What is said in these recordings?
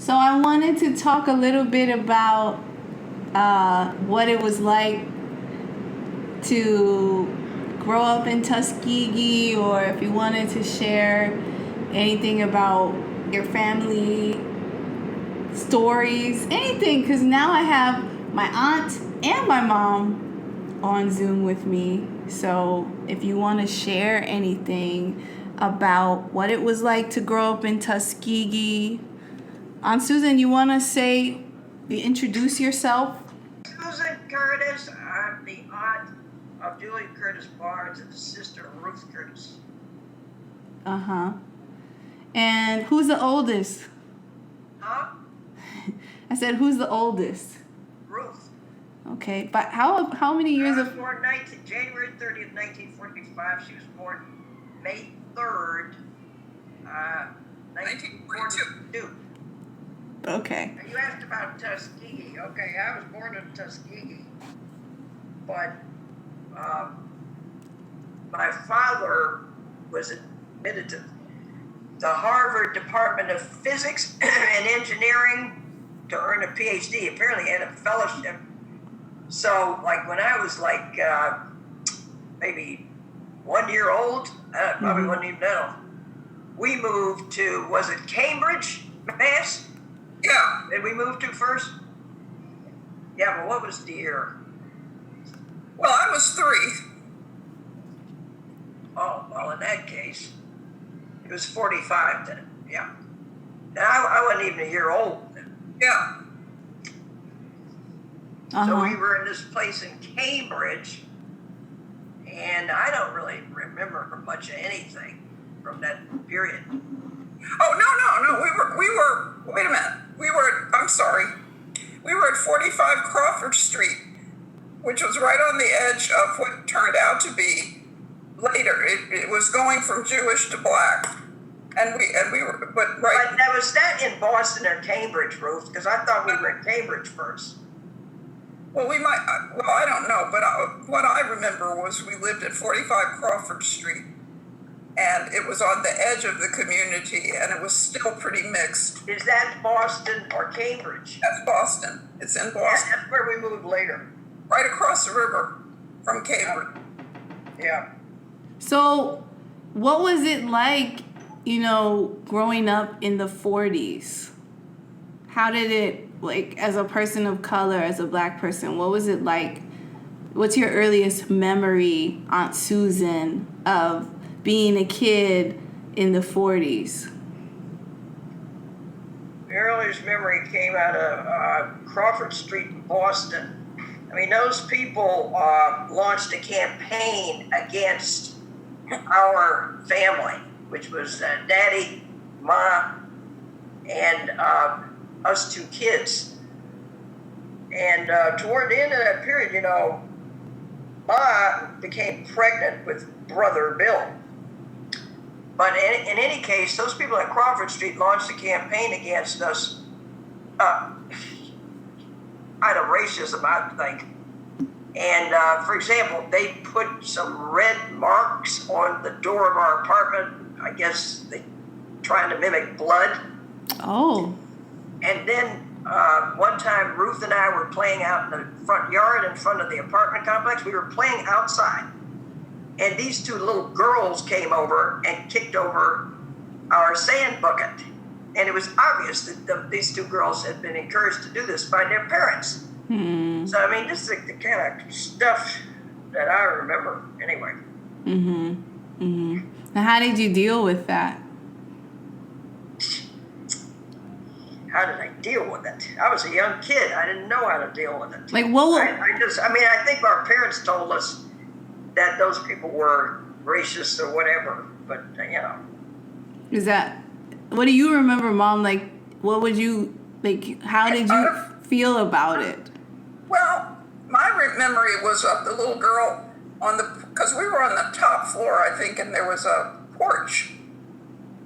So I wanted to talk a little bit about what it was like to grow up in Tuskegee, or if you wanted to share anything about your family stories, anything, because now I have my aunt and my mom on Zoom with me. So if you want to share anything about what it was like to grow up in Tuskegee. Aunt Susan, you want to introduce yourself? Susan Curtis. I'm the aunt of Julie Curtis Barnes and the sister of Ruth Curtis. Uh-huh. And who's the oldest? Huh? I said, who's the oldest? Ruth. Okay, but how many years I was born January 30th, 1945. She was born May 3rd, 1942. Okay. You asked about Tuskegee. Okay, I was born in Tuskegee, but my father was admitted to the Harvard Department of Physics and Engineering to earn a PhD. Apparently, he had a fellowship. So, like when I was maybe 1 year old, probably wasn't even know, we moved to, was it Cambridge, Mass? Yeah. Did we move to first? Yeah, but what was the year? Well, I was 3. Oh, well, in that case, it was 45 then. Yeah. And I wasn't even a year old then. Yeah. Uh-huh. So we were in this place in Cambridge, and I don't really remember much of anything from that period. Oh, no. We were, wait a minute. We were at 45 Crawford Street, which was right on the edge of what turned out to be later. It was going from Jewish to black. And we were, but right. But now, was that in Boston or Cambridge, Ruth? Because I thought we were in Cambridge first. Well, I don't know, but what I remember was we lived at 45 Crawford Street. And it was on the edge of the community, and it was still pretty mixed. Is that Boston or Cambridge? That's Boston. It's in Boston. Yeah, that's where we moved later. Right across the river from Cambridge. Yeah. So, what was it like, growing up in the 40s? How did it, as a person of color, as a black person, what was it like? What's your earliest memory, Aunt Susan, of being a kid in the 40s? The earliest memory came out of Crawford Street in Boston. I mean, those people launched a campaign against our family, which was Daddy, Ma, and us 2 kids. And toward the end of that period, Ma became pregnant with Brother Bill. But in any case, those people at Crawford Street launched a campaign against us out of racism, I think. And for example, they put some red marks on the door of our apartment. I guess they trying to mimic blood. Oh. And then one time, Ruth and I were playing out in the front yard in front of the apartment complex. We were playing outside. And these 2 little girls came over and kicked over our sand bucket. And it was obvious that these 2 girls had been encouraged to do this by their parents. Hmm. So, I mean, this is the kind of stuff that I remember anyway. Mm-hmm. Mm-hmm. Now, how did you deal with that? How did I deal with it? I was a young kid. I didn't know how to deal with it. I think our parents told us that those people were racist or whatever, but what do you remember, Mom? What would you, how did you feel about it? Well, my memory was of the little girl because we were on the top floor, I think, and there was a porch.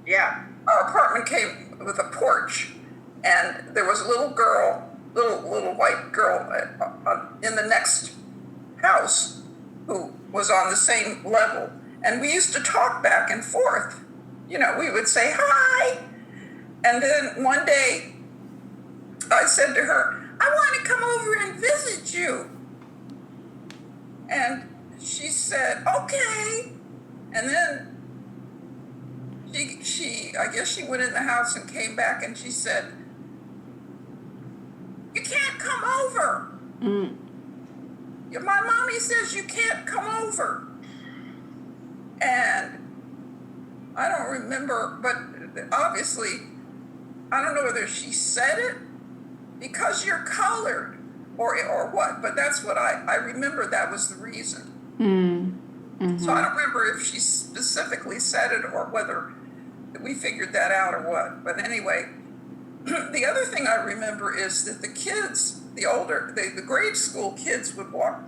Yeah. Our apartment came with a porch, and there was a little white girl in the next house who was on the same level. And we used to talk back and forth. We would say, hi. And then one day I said to her, I want to come over and visit you. And she said, okay. And then I guess she went in the house and came back and she said, you can't come over. My mommy says you can't come over. And I don't remember, but obviously, I don't know whether she said it because you're colored or what, but that's what I remember that was the reason. So I don't remember if she specifically said it or whether we figured that out or what. But anyway, the other thing I remember is that the kids, the grade school kids would walk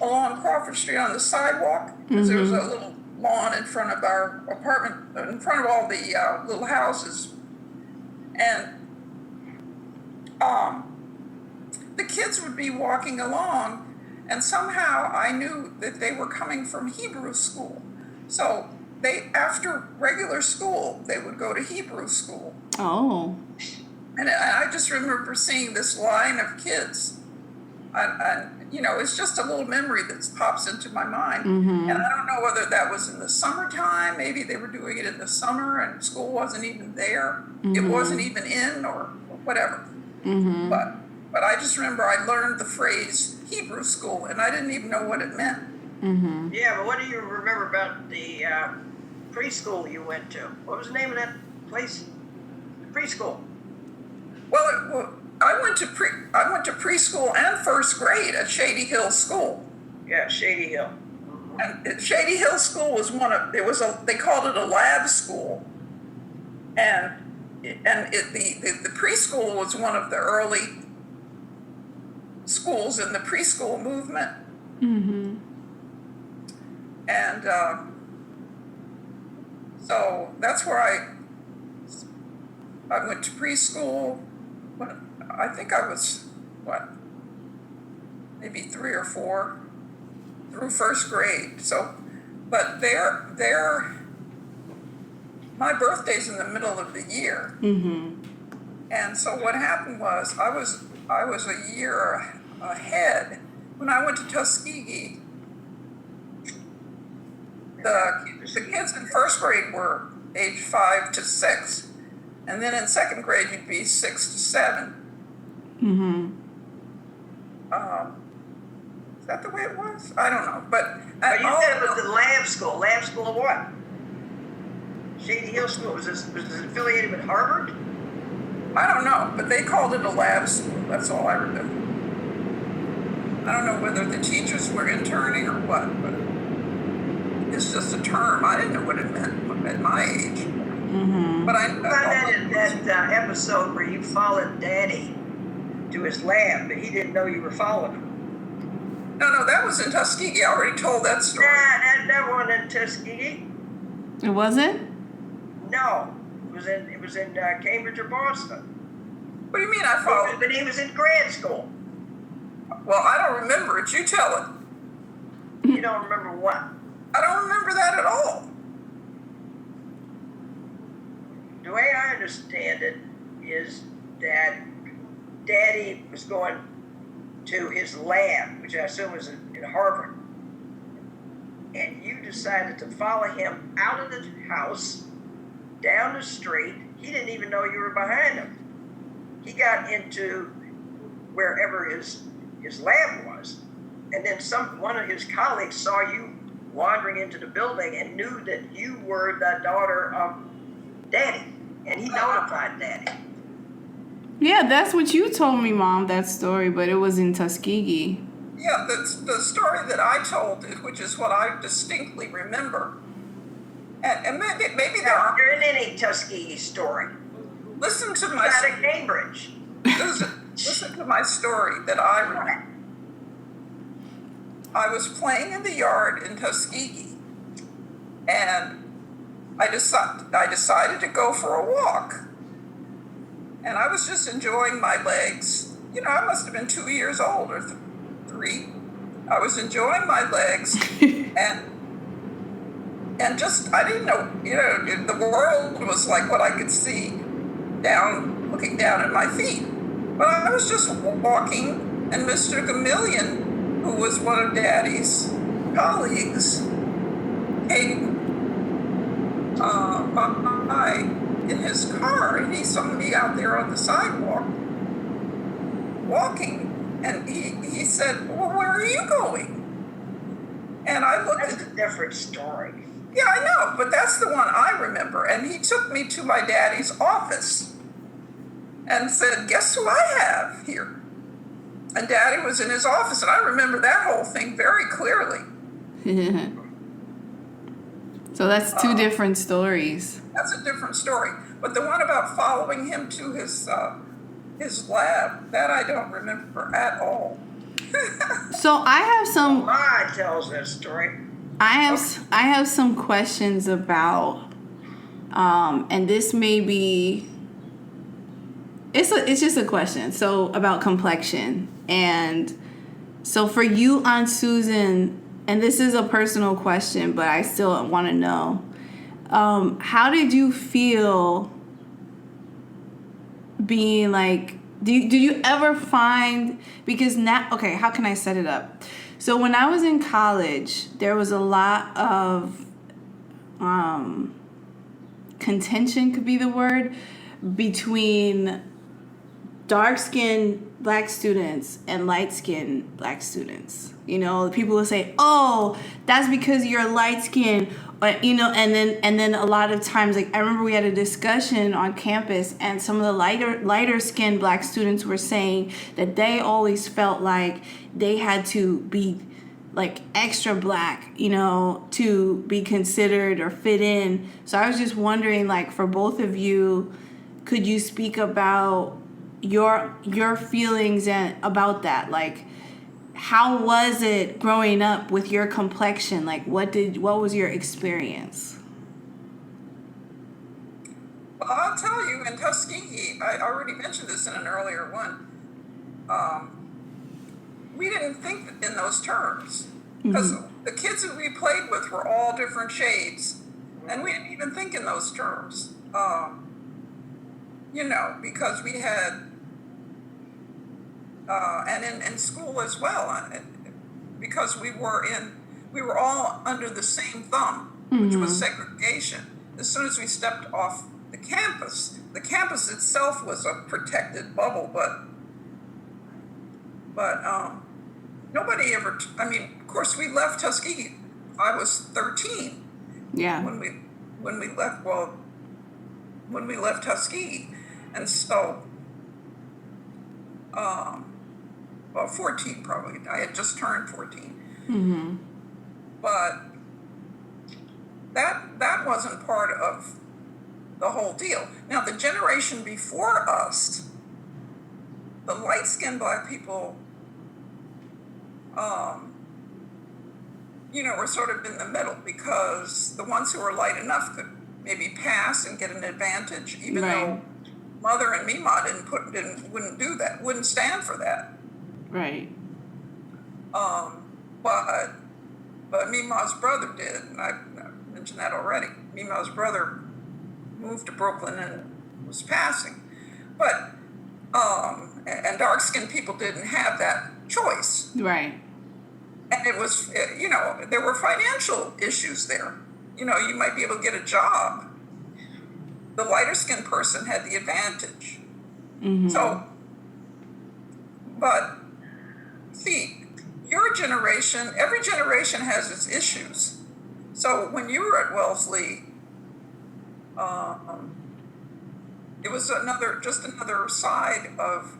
along Crawford Street on the sidewalk because there was a little lawn in front of our apartment, in front of all the little houses. And the kids would be walking along, and somehow I knew that they were coming from Hebrew school. So after regular school, they would go to Hebrew school. Oh. And I just remember seeing this line of kids. It's just a little memory that pops into my mind. And I don't know whether that was in the summertime. Maybe they were doing it in the summer and school wasn't even there. It wasn't even in or whatever. But I just remember I learned the phrase Hebrew school and I didn't even know what it meant. Yeah, but what do you remember about the preschool you went to? What was the name of that place? Preschool. Well, I went to preschool and first grade at Shady Hill School. Yeah, Shady Hill. And Shady Hill School was they called it a lab school, and the preschool was one of the early schools in the preschool movement. And so that's where I went to preschool. I think I was, maybe 3 or 4 through first grade. So, but my birthday's in the middle of the year. And so what happened was I was a year ahead. When I went to Tuskegee, the kids in first grade were age 5 to 6. And then in second grade, you'd be 6 to 7. Is that the way it was? I don't know. But you said it was the lab school. Lab school of what? Shady Hill School. Was it affiliated with Harvard? I don't know, but they called it a lab school. That's all I remember. I don't know whether the teachers were interning or what, but it's just a term. I didn't know what it meant at my age. But I that episode where you followed Daddy to his lab, but he didn't know you were following him. No, that was in Tuskegee. I already told that story. Nah, that wasn't in Tuskegee. It wasn't? No, it was in Cambridge or Boston. What do you mean I followed? But he was in grad school. Well, I don't remember it. You tell it. You don't remember what? I don't remember that at all. The way I understand it is that Daddy was going to his lab, which I assume was in Harvard, and you decided to follow him out of the house, down the street. He didn't even know you were behind him. He got into wherever his lab was, and then one of his colleagues saw you wandering into the building and knew that you were the daughter of Daddy, and he notified Daddy. Yeah, that's what you told me, Mom, that story, but it was in Tuskegee. Yeah, the story that I told, which is what I distinctly remember. And maybe there isn't any Tuskegee story. Listen to my out of Cambridge. Listen to my story that I remember. I was playing in the yard in Tuskegee, and I decided to go for a walk. And I was just enjoying my legs. I must have been 2 years old or 3. I was enjoying my legs, and just I didn't know. The world was like what I could see down looking down at my feet. But I was just walking, and Mr. Gamillion, who was one of Daddy's colleagues, came by in his car, and he saw me out there on the sidewalk walking, and he said, "Well, where are you going?" And I looked That's a different story. Yeah, I know, but that's the one I remember. And he took me to my daddy's office and said, "Guess who I have here?" And Daddy was in his office, and I remember that whole thing very clearly. So that's two different stories. That's a different story. But the one about following him to his lab, that I don't remember at all. So I have some. Ma tells that story. I have some questions about, and this may be. It's just a question. So about complexion, and so for you, Aunt Susan, and this is a personal question, but I still want to know, how did you feel being like? Did you ever find, because now, okay, how can I set it up? So when I was in college, there was a lot of contention, could be the word, between dark-skinned black students and light-skinned black students. You know, people will say, "Oh, that's because you're light-skinned," or, you know, and then a lot of times, like I remember we had a discussion on campus, and some of the lighter-skinned black students were saying that they always felt like they had to be like extra black, you know, to be considered or fit in. So I was just wondering, like, for both of you, could you speak about your feelings and about that? Like, how was it growing up with your complexion? Like, what was your experience? Well, I'll tell you, in Tuskegee, I already mentioned this in an earlier one, we didn't think in those terms. Because the kids that we played with were all different shades, and we didn't even think in those terms. You know, because we had, and in school as well, because we were all under the same thumb, which was segregation. As soon as we stepped off the campus itself was a protected bubble, but nobody ever, I mean, of course we left Tuskegee. I was 13. Yeah. When we left Tuskegee. And so, 14 probably. I had just turned 14. Mm-hmm. But that wasn't part of the whole deal. Now, the generation before us, the light-skinned black people, you know, were sort of in the middle, because the ones who were light enough could maybe pass and get an advantage, even though Mother and Mima wouldn't do that, wouldn't stand for that. Right. But Mima's brother did, and I mentioned that already. Mima's brother moved to Brooklyn and was passing, but and dark-skinned people didn't have that choice. Right. And it was, you know, there were financial issues there. You know, you might be able to get a job. The lighter-skinned person had the advantage. Mm-hmm. So, but see, your generation, every generation has its issues. So when you were at Wellesley, it was just another side of,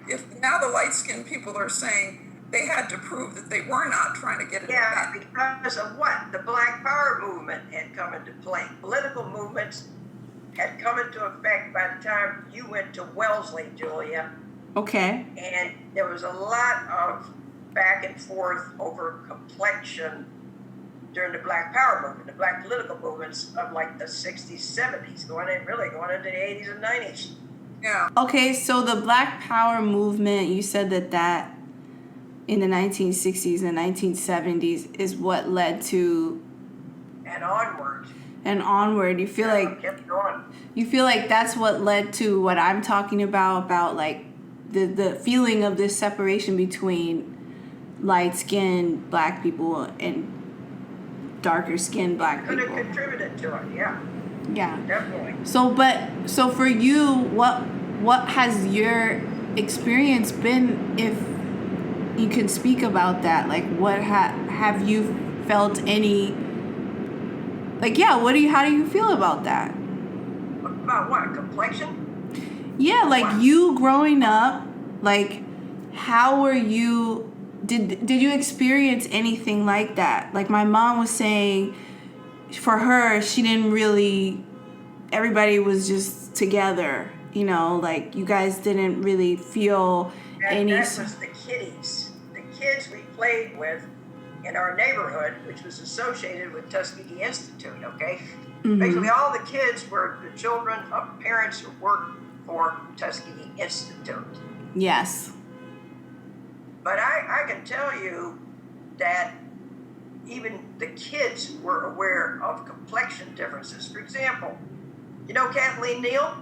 if now the light-skinned people are saying they had to prove that they were not trying to get it. Yeah, because of what? The Black Power movement had come into play. Political movements had come into effect by the time you went to Wellesley, Julia. Okay. And there was a lot of back and forth over complexion during the Black Power movement, the Black political movements of like the 60s, 70s, going into the 80s and 90s. Yeah. Okay, so the Black Power movement, you said that in the 1960s and 1970s is what led to... And onward. and onward. You feel like kept going. you feel like that's what led to what I'm talking about like the feeling of this separation between light-skinned black people and darker-skinned black Could people. have contributed to it, yeah. Yeah. Definitely. So for you, what has your experience been, if you can speak about that? Like, what have you felt any? Like, yeah. How do you feel about that? About what? Complexion? Yeah, like What? you growing up, like, how were you? Did you experience anything like that? Like my mom was saying, for her, she didn't really. Everybody was just together, like you guys didn't really feel any. That was the kiddies. The kids we played with in our neighborhood, which was associated with Tuskegee Institute, okay? Mm-hmm. Basically, all the kids were the children of parents who worked for Tuskegee Institute. Yes. But I can tell you that even the kids were aware of complexion differences. For example, you know Kathleen Neal?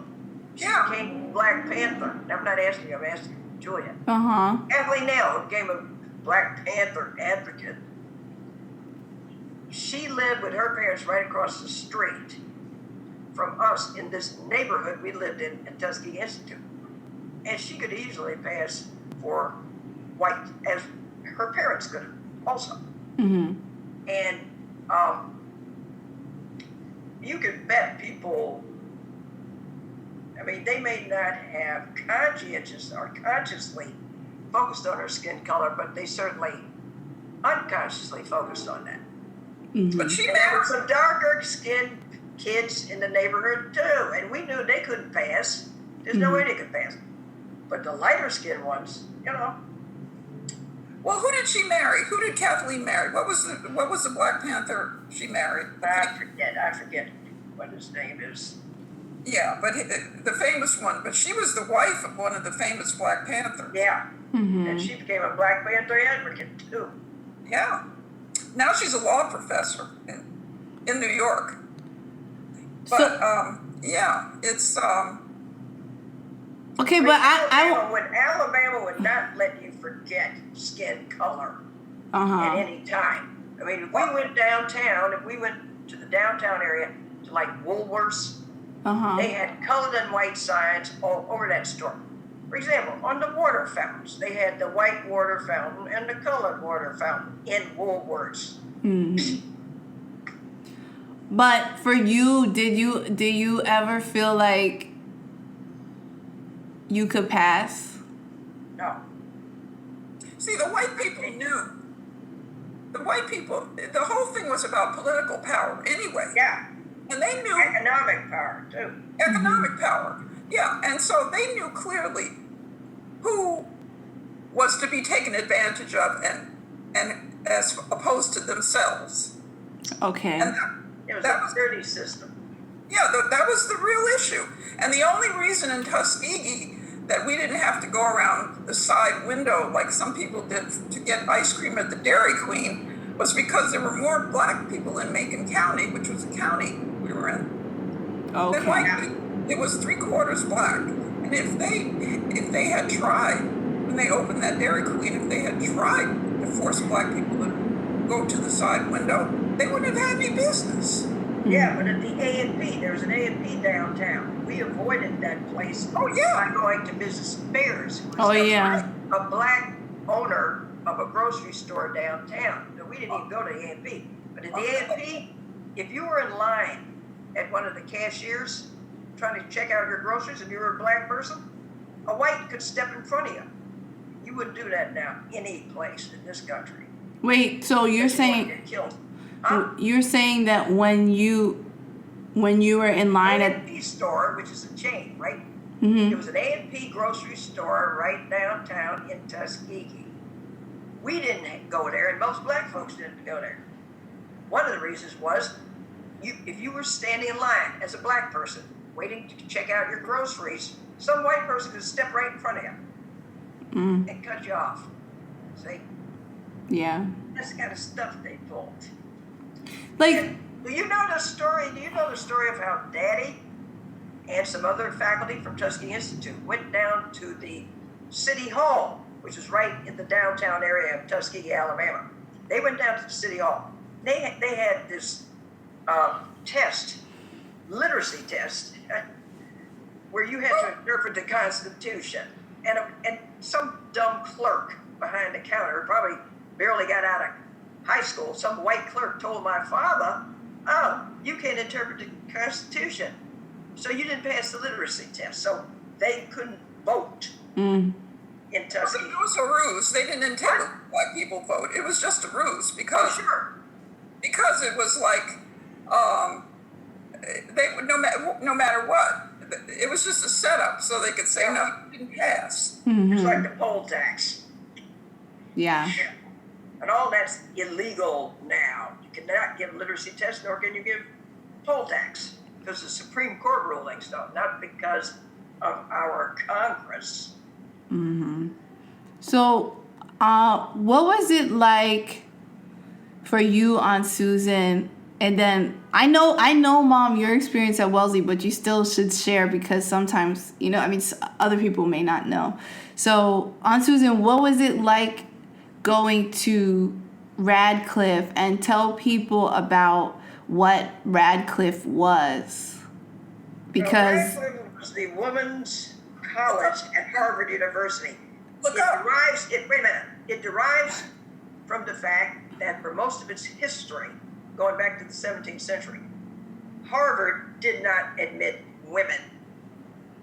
She Yeah. became Black Panther. I'm not asking you, I'm asking Julia. Uh-huh. Kathleen Neal became a Black Panther advocate. She lived with her parents right across the street from us in this neighborhood we lived in at Tuskegee Institute. And she could easily pass for white, as her parents could also. Mm-hmm. And you could bet people, I mean, they may not have consciously focused on her skin color, but they certainly unconsciously focused on that. Mm-hmm. But she And there were married. some darker skinned kids in the neighborhood too, and we knew they couldn't pass. There's no way they could pass. But the lighter skinned ones, Well, who did she marry? Who did Kathleen marry? What was the Black Panther she married? I forget what his name is. Yeah, but the famous one. But she was the wife of one of the famous Black Panthers. Yeah. Mm-hmm. And she became a Black Panther advocate too. Yeah. Now she's a law professor in New York. But yeah, it's Okay, but Alabama would not let you forget skin color at uh-huh. any time. I mean, if we went downtown, if we went to the downtown area, to like Woolworths, Uh-huh. they had colored and white signs all over that store. For example, on the water fountains, they had the white water fountain and the colored water fountain in Woolworths. Mm-hmm. But for you, did you ever feel like you could pass? No. see, the white people knew. The white people, the whole thing was about political power anyway. Yeah. And they knew Economic power, too. economic power. Yeah, and so they knew clearly who was to be taken advantage of and as opposed to themselves. Okay. And It was that a was dirty system. yeah, that was the real issue. And the only reason in Tuskegee that we didn't have to go around the side window like some people did to get ice cream at the Dairy Queen was because there were more black people in Macon County, which was the county we were in, than white Okay. people. It was 3/4 black. And if they had tried, when they opened that Dairy Queen, if they had tried to force black people to go to the side window, they wouldn't have had any business. Yeah, but at the A&P, there was an A&P downtown. We avoided that place Oh, yeah. by going to Mrs. Bears. who was Oh, yeah. a black owner of a grocery store downtown. So we didn't even go to the A&P. But at the A&P, if you were in line at one of the cashiers trying to check out your groceries and you were a black person, a white could step in front of you. You wouldn't do that now any place in this country. Wait, so you're You saying get killed. Huh? you're saying that when you were in line at A&P store, which is a chain, right? Mhm. It was an A&P grocery store right downtown in Tuskegee. We didn't go there, and most black folks didn't go there. One of the reasons was, if you were standing in line as a black person, waiting to check out your groceries, some white person could step right in front of you and cut you off. See? Yeah. That's the kind of stuff they pulled. Like Do you know the story? Do you know the story of how Daddy and some other faculty from Tuskegee Institute went down to the City Hall, which is right in the downtown area of Tuskegee, Alabama? They went down to the City Hall. They had this test, literacy test, where you had to interpret the Constitution. And some dumb clerk behind the counter, probably barely got out of high school, some white clerk told my father, "Oh, you can't interpret the Constitution, so you didn't pass the literacy test." So they couldn't vote in Tuskegee. It was a ruse. They didn't intend to let people vote. It was just a ruse because it was like they would no matter what. It was just a setup so they could say no, you didn't pass. It's like the poll tax. Yeah. And all that's illegal now. You cannot give a literacy test, nor can you give poll tax, because of Supreme Court rulings, though, not because of our Congress. So, what was it like for you, Aunt Susan? And then I know, Mom, your experience at Wellesley, but you still should share because sometimes, other people may not know. So, Aunt Susan, what was it like going to Radcliffe, and tell people about what Radcliffe was? Because Radcliffe was the women's college at Harvard University. It derives from the fact that for most of its history, going back to the 17th century, Harvard did not admit women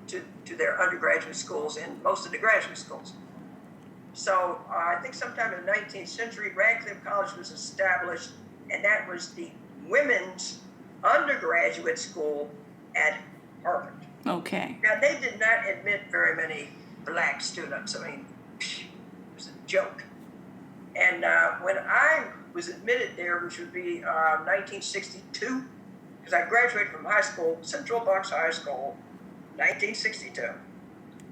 to their undergraduate schools and most of the graduate schools. So I think sometime in the 19th century, Radcliffe College was established, and that was the women's undergraduate school at Harvard. Okay. Now, they did not admit very many black students. I mean, it was a joke. And when I was admitted there, which would be 1962, because I graduated from high school, Central Bucks High School, 1962.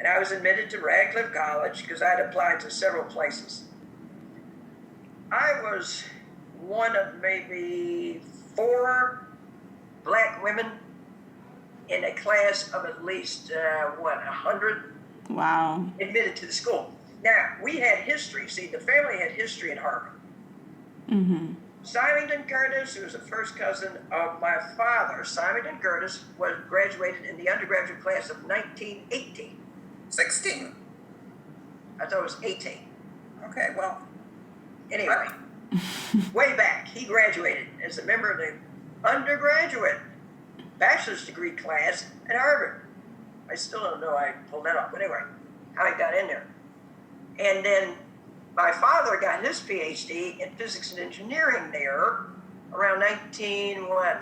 And I was admitted to Radcliffe College because I'd applied to several places. I was one of maybe 4 black women in a class of at least, 100? Wow. Admitted to the school. Now, we had history. See, the family had history at Harvard. Symington Curtis, who was a first cousin of my father, Symington Curtis, was graduated in the undergraduate class of 1918. 16. I thought it was 18. Okay, well. Anyway, way back, he graduated as a member of the undergraduate bachelor's degree class at Harvard. I still don't know how I pulled that off, but anyway, how he got in there. And then my father got his PhD in physics and engineering there around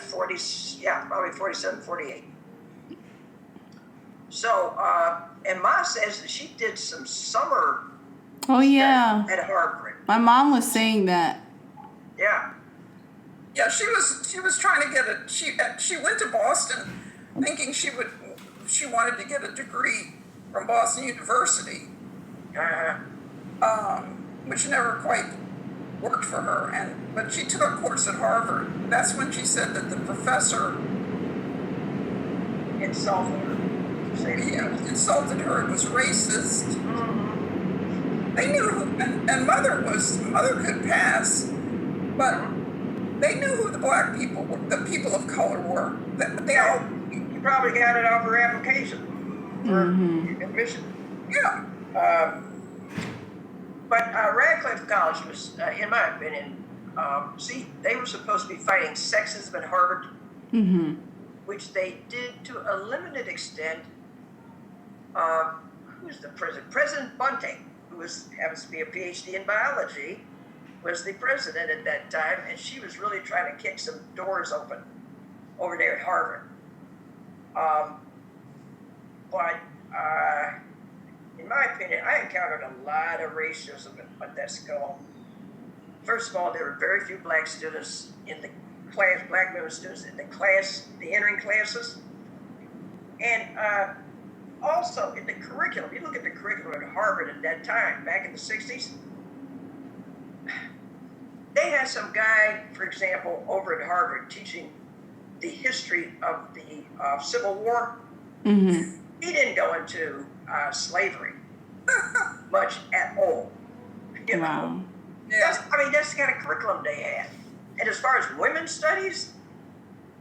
47, 48. So, and Ma says that she did some summer at Harvard. My mom was saying that. Yeah. Yeah, she was trying to get she went to Boston thinking she wanted to get a degree from Boston University, which never quite worked for her. But she took a course at Harvard. That's when she said that the professor insulted her. Insulted her. It was racist. They knew, and mother could pass, but they knew who the black people were, the people of color were. They all. You probably got it off her application for admission. Yeah. But Radcliffe College was, in my opinion, they were supposed to be fighting sexism at Harvard, which they did to a limited extent. Who's the president? President Bunting, who happens to be a PhD in biology, was the president at that time, and she was really trying to kick some doors open over there at Harvard. But in my opinion, I encountered a lot of racism at that school. First of all, there were very few black students in the class, black women students in the class, the entering classes. And also in the curriculum, you look at the curriculum at Harvard at that time, back in the 60s, they they had some guy, for example, over at Harvard teaching the history of the Civil War. Mm-hmm. He didn't go into slavery much at all. You know? Wow. Yeah. That's the kind of curriculum they had. And as far as women's studies,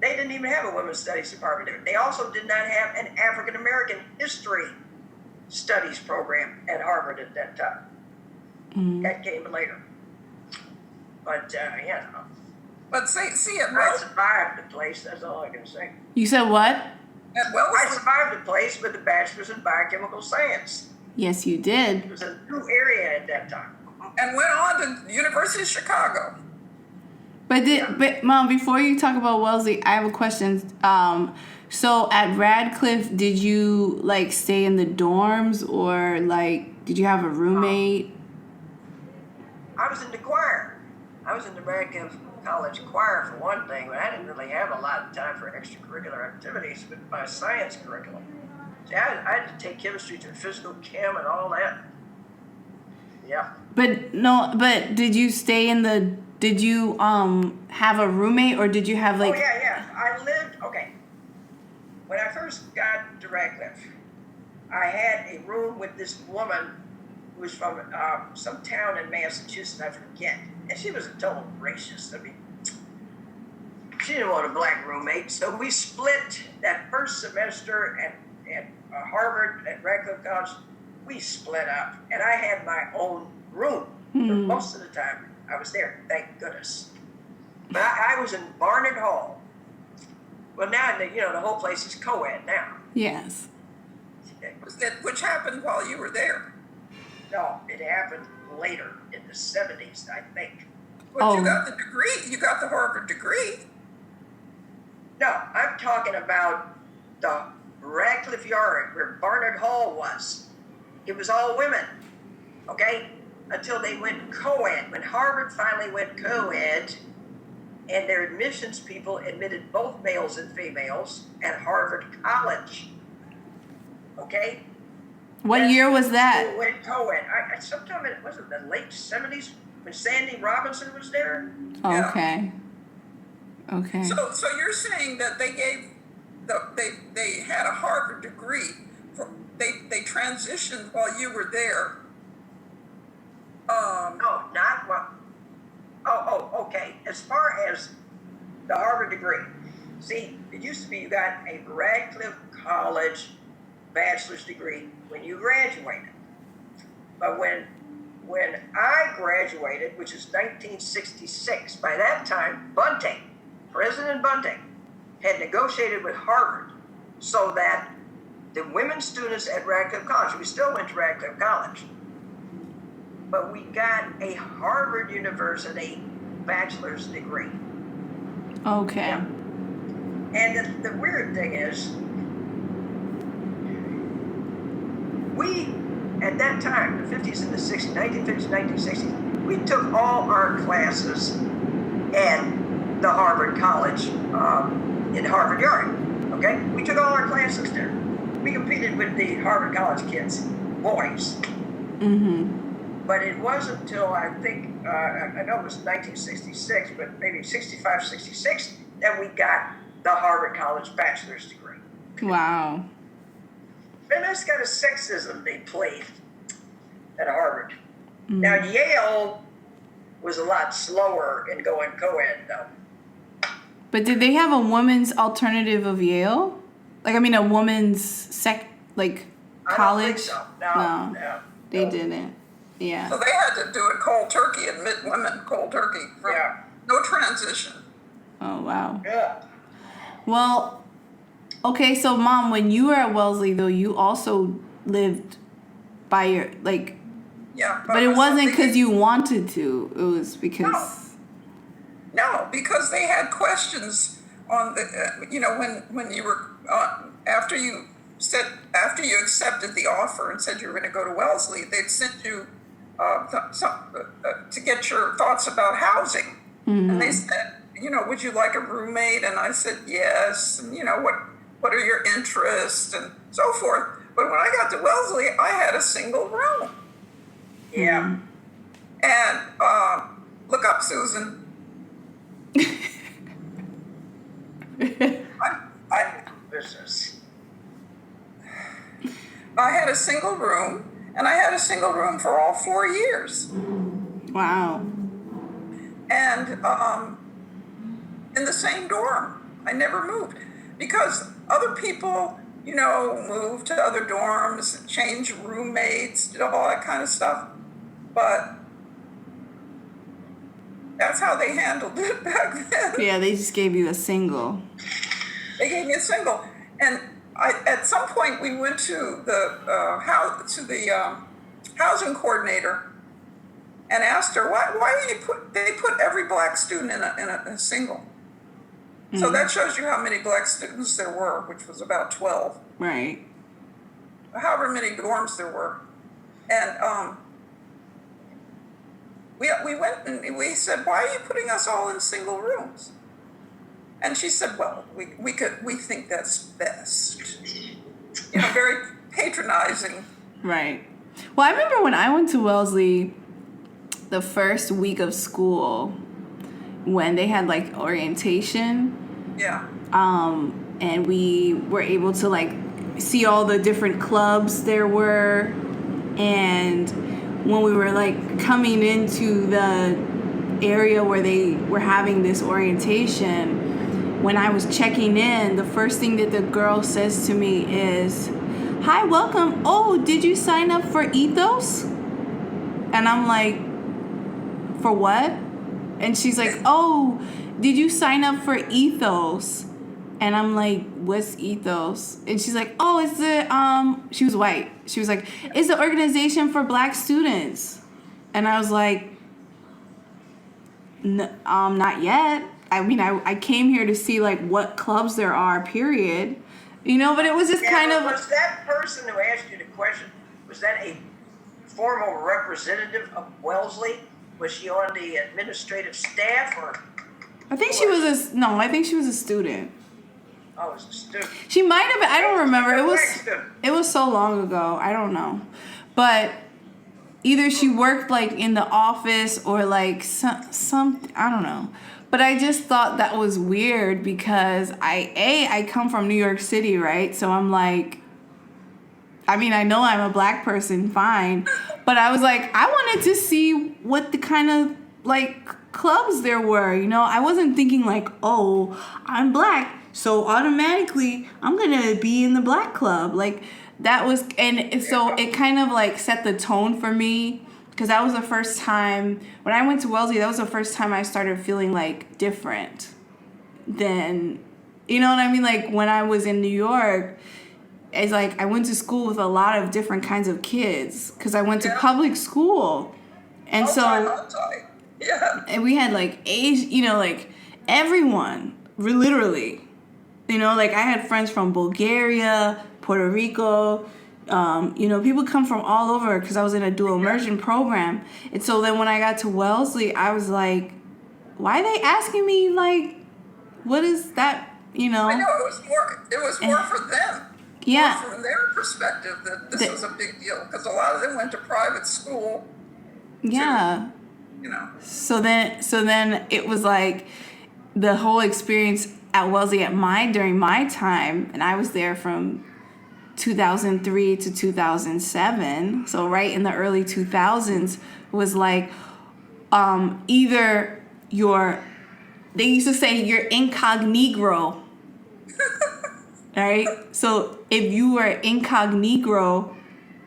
they didn't even have a women's studies department. They also did not have an African American history studies program at Harvard at that time. Mm-hmm. That came later. But yeah, But see at I Wellesley, survived the place. That's all I can say. You said what? at I Wellesley, survived the place with a bachelor's in biochemical science. Yes, you It did. was a new area at that time. and went on to the University of Chicago. But Mom, before you talk about Wellesley, I have a question. So at Radcliffe, did you like stay in the dorms, or like did you have a roommate? I was in the choir. I was in the Radcliffe College choir for one thing, but I didn't really have a lot of time for extracurricular activities with my science curriculum. See, I had to take chemistry to physical chem and all that. Yeah. But did you stay in the? Did you have a roommate, or did you have like? Oh, yeah. I lived, okay. When I first got to Radcliffe, I had a room with this woman who was from some town in Massachusetts, I forget. And she was a total racist. She didn't want a black roommate. So we split that first semester at Harvard, at Radcliffe College. We split up. And I had my own room for most of the time. I was there, thank goodness. But I was in Barnard Hall. Well, now, the whole place is co-ed now. Yes. Which happened while you were there. No, it happened later in the 70s, I think. But you got the degree. You got the Harvard degree. No, I'm talking about the Radcliffe Yard where Barnard Hall was. It was all women, okay? Until they went co-ed. When Harvard finally went co-ed, and their admissions people admitted both males and females at Harvard College. Okay? What year was that? Went co-ed. Sometime it wasn't the late 70s when Sandy Robinson was there. Yeah. Okay. Okay. So you're saying that they gave they had a Harvard degree. They transitioned while you were there. No, not what. Oh, okay. As far as the Harvard degree, see, it used to be you got a Radcliffe College bachelor's degree when you graduated. But when I graduated, which is 1966, by that time, President Bunting, had negotiated with Harvard so that the women students at Radcliffe College, we still went to Radcliffe College, but we got a Harvard University bachelor's degree. Okay. Yeah. And the weird thing is, we, at that time, the 50s and the 60s, 1950s, 1960s, we took all our classes at the Harvard College in Harvard Yard, okay? We took all our classes there. We competed with the Harvard College kids, boys. Mm-hmm. But it wasn't until I think, I know it was 1966, but maybe 65, 66, that we got the Harvard College bachelor's degree. Wow. And that's kind of sexism they played at Harvard. Now, Yale was a lot slower in going co-ed, though. But did they have a woman's alternative of Yale? Like, I mean, a woman's college? I don't think so. No. They didn't. Yeah. So they had to do it cold turkey, admit women cold turkey. Yeah. No transition. Oh, wow. Yeah. Well, okay, so Mom, when you were at Wellesley, though, you also lived by your, like, Yeah. but it wasn't because you wanted to. It was because... No, because they had questions on the, when you were, after you accepted the offer and said you were going to go to Wellesley, they'd sent you to get your thoughts about housing. Mm-hmm. And they said, would you like a roommate? And I said, yes. And, what are your interests and so forth. But when I got to Wellesley, I had a single room. Yeah. And Look up Susan. I Business. I had a single room, and I had a single room for all 4 years. Wow. And in the same dorm. I never moved because other people, moved to other dorms, changed roommates, did all that kind of stuff. But that's how they handled it back then. Yeah, they just gave you a single. They gave me a single, and at some point we went to the housing coordinator and asked her why they put every black student in a single. Mm-hmm. So that shows you how many black students there were, which was about 12. Right. However many dorms there were, and we went and we said, why are you putting us all in single rooms? And she said, well, we think that's best. Very patronizing. Right. Well, I remember when I went to Wellesley the first week of school when they had like orientation. Yeah. And we were able to like see all the different clubs there were. And when we were like coming into the area where they were having this orientation, when I was checking in, the first thing that the girl says to me is, "Hi, welcome. Oh, did you sign up for Ethos?" And I'm like, "For what?" And she's like, "Oh, did you sign up for Ethos?" And I'm like, "What's Ethos?" And she's like, "Oh, it's the she was white. She was like, "It's the organization for black students." And I was like, not yet. I mean, I came here to see like what clubs there are, period. But it was just kind of. Was that person who asked you the question, was that a formal representative of Wellesley? Was she on the administrative staff or? I think she was I think she was a student. Oh, it was a student. She might have been. I don't remember. It was so long ago. I don't know, but either she worked like in the office or like some I don't know. But I just thought that was weird because I come from New York City, right? So I'm like, I mean, I know I'm a black person, fine, but I was like, I wanted to see what the kind of like clubs there were. I wasn't thinking like, oh, I'm black, so automatically I'm gonna be in the black club. Like that was, and so it kind of like set the tone for me. Because that was the first time, when I went to Wellesley, that was the first time I started feeling like different than, you know what I mean? Like when I was in New York, it's like I went to school with a lot of different kinds of kids because I went to public school. And Yeah. And we had like like everyone, literally. Like I had friends from Bulgaria, Puerto Rico. People come from all over because I was in a dual immersion program. And so then when I got to Wellesley, I was like, why are they asking me, like, what is that, I know, it was more for them. Yeah. More from their perspective that this was a big deal because a lot of them went to private school. Yeah. So then it was like the whole experience at Wellesley during my time, and I was there from 2003 to 2007, so right in the early 2000s, was like either they used to say you're incognito, right? So if you were incognito,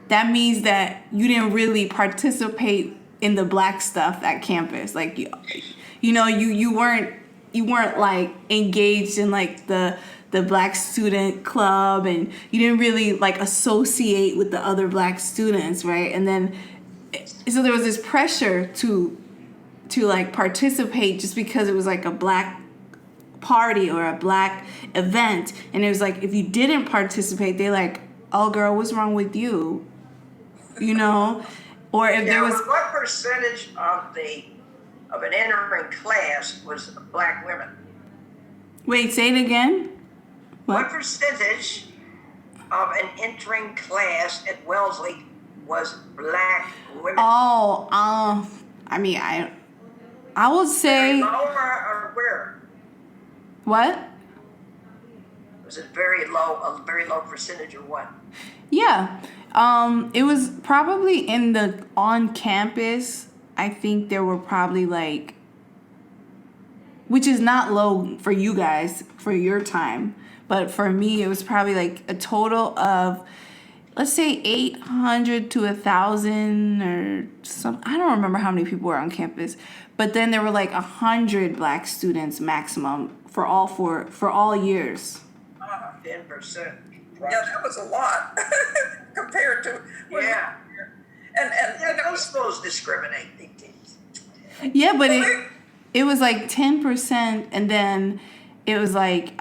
that means that you didn't really participate in the black stuff at campus. Like you weren't like engaged in like the black student club, and you didn't really like associate with the other black students, right? And then so there was this pressure to like participate just because it was like a black party or a black event, and it was like if you didn't participate, they like, oh girl, what's wrong with you? Or if there was what percentage of an entering class was black women? Wait, say it again. What percentage of an entering class at Wellesley was black women? Oh, I mean, I I would say. Very low or where? What? Was it a very low percentage or what? Yeah. It was probably on campus. I think there were probably like, which is not low for you guys for your time, but for me, it was probably like a total of, let's say 800 to 1,000 or some. I don't remember how many people were on campus, but then there were like 100 black students maximum for all years. 10%. Yeah, that was a lot compared to. Yeah. And those schools discriminate. Yeah, but it was like 10%, and then it was like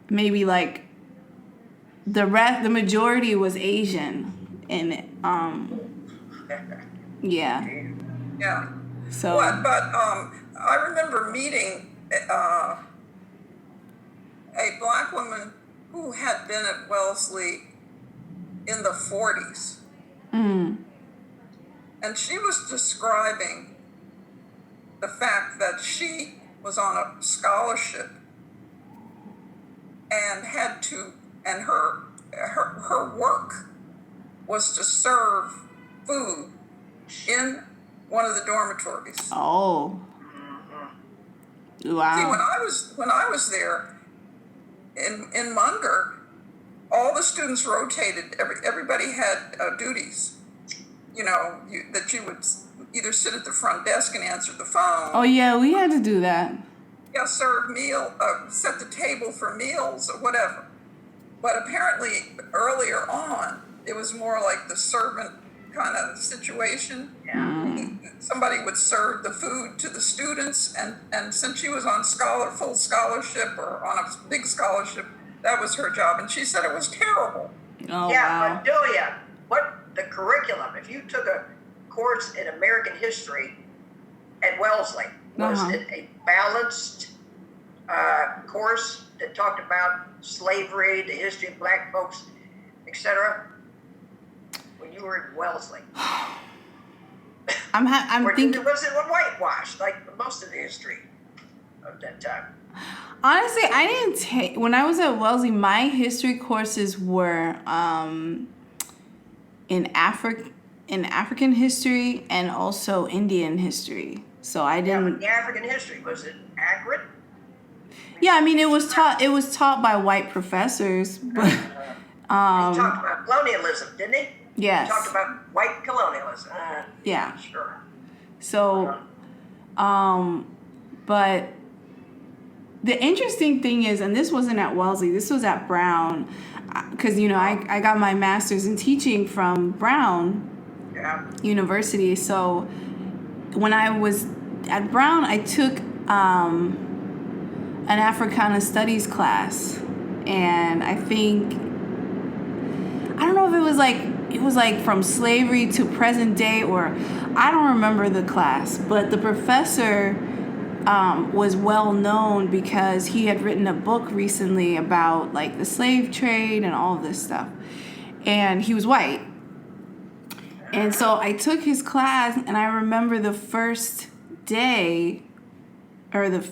maybe like the majority was Asian in it. Yeah. Yeah. So. But I remember meeting a black woman who had been at Wellesley in the 40s. Mm. And she was describing the fact that she was on a scholarship and her work was to serve food in one of the dormitories. Oh. Wow. See, when I was there in Munger, all the students rotated. Everybody had duties. That you would either sit at the front desk and answer the phone. Oh yeah, we had to do that. Yeah, set the table for meals or whatever. But apparently earlier on, it was more like the servant kind of situation. Yeah. Somebody would serve the food to the students, and since she was on full scholarship or on a big scholarship, that was her job. And she said it was terrible. Oh, yeah, wow. but Delia, the curriculum, if you took a course in American history at Wellesley, was it a balanced course that talked about slavery, the history of black folks, etc.? When you were at Wellesley, I'm thinking. Was it whitewashed like most of the history of that time? Honestly, I didn't take when I was at Wellesley. My history courses were in African history and also Indian history. So I didn't. Yeah, but the African history, was it accurate? Yeah, I mean it was taught by white professors, but He talked about colonialism, didn't he? yes. He talked about white colonialism. Yeah. Sure. So, but the interesting thing is, and this wasn't at Wellesley, this was at Brown, because I got my master's in teaching from Brown University. So when I was at Brown, I took an Africana Studies class, and I don't know if it was like from slavery to present day, or I don't remember the class, but the professor was well known because he had written a book recently about like the slave trade and all of this stuff, and he was white. And so I took his class, and I remember the first day or the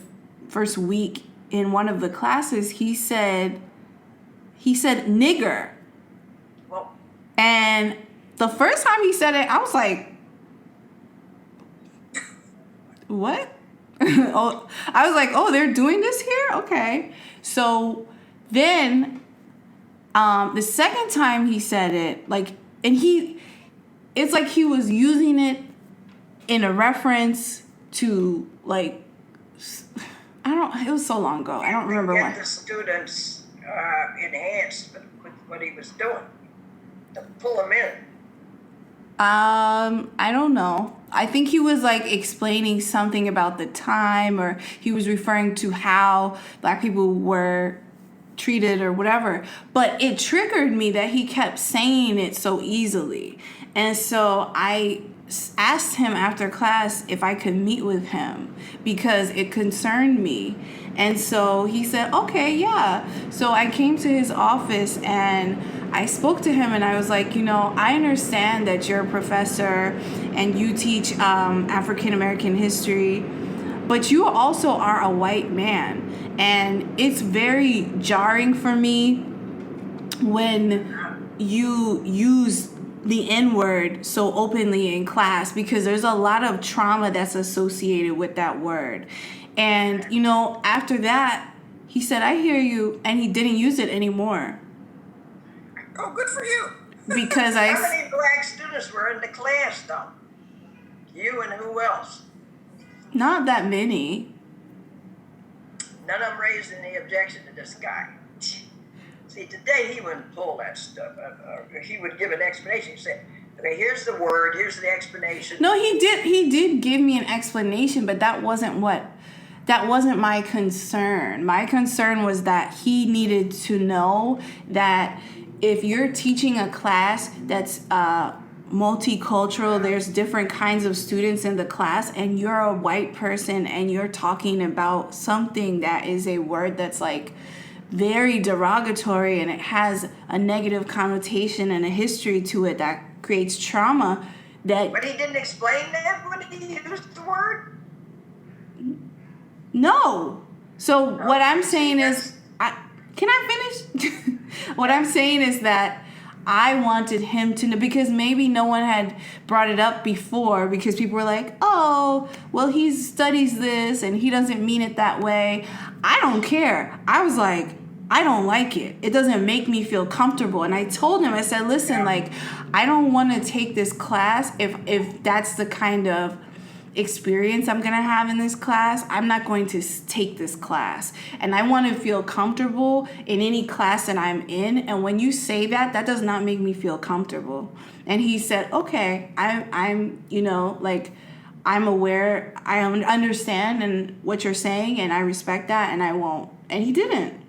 first week in one of the classes, he said nigger. Well, And the first time he said it, I was like, what? Oh, I was like, oh, they're doing this here? Okay. So then the second time he said it, it's like he was using it in a reference to like, it was so long ago. I don't remember get what. the students enhanced with what he was doing to pull them in. I don't know. I think he was like explaining something about the time, or he was referring to how black people were treated or whatever. But it triggered me that he kept saying it so easily. And so I asked him after class if I could meet with him because it concerned me. And so he said, okay, yeah. So I came to his office and I spoke to him and I was like, I understand that you're a professor and you teach African American history, but you also are a white man. And it's very jarring for me when you use the N-word so openly in class, because there's a lot of trauma that's associated with that word. And, after that, he said, I hear you, and he didn't use it anymore. Oh, good for you. Because How many black students were in the class, though? You and who else? Not that many. None of them raised any objection to this guy. See, today he wouldn't pull that stuff. He would give an explanation. He'd say, okay, here's the word, here's the explanation. No, he did give me an explanation, but that wasn't my concern. My concern was that he needed to know that if you're teaching a class that's multicultural, there's different kinds of students in the class, and you're a white person and you're talking about something that is a word that's like very derogatory and it has a negative connotation and a history to it that creates trauma. But he didn't explain that when he used the word? No. So what I'm saying is, can I finish? What I'm saying is that I wanted him to know, because maybe no one had brought it up before, because people were like, oh, well, he studies this and he doesn't mean it that way. I don't care. I was like, I don't like it. It doesn't make me feel comfortable. And I told him, I said, listen, like, I don't want to take this class if that's the kind of experience I'm going to have in this class. I'm not going to take this class. And I want to feel comfortable in any class that I'm in. And when you say that, that does not make me feel comfortable. And he said, okay, I'm I'm aware, I understand and what you're saying, and I respect that, and I won't. And he didn't.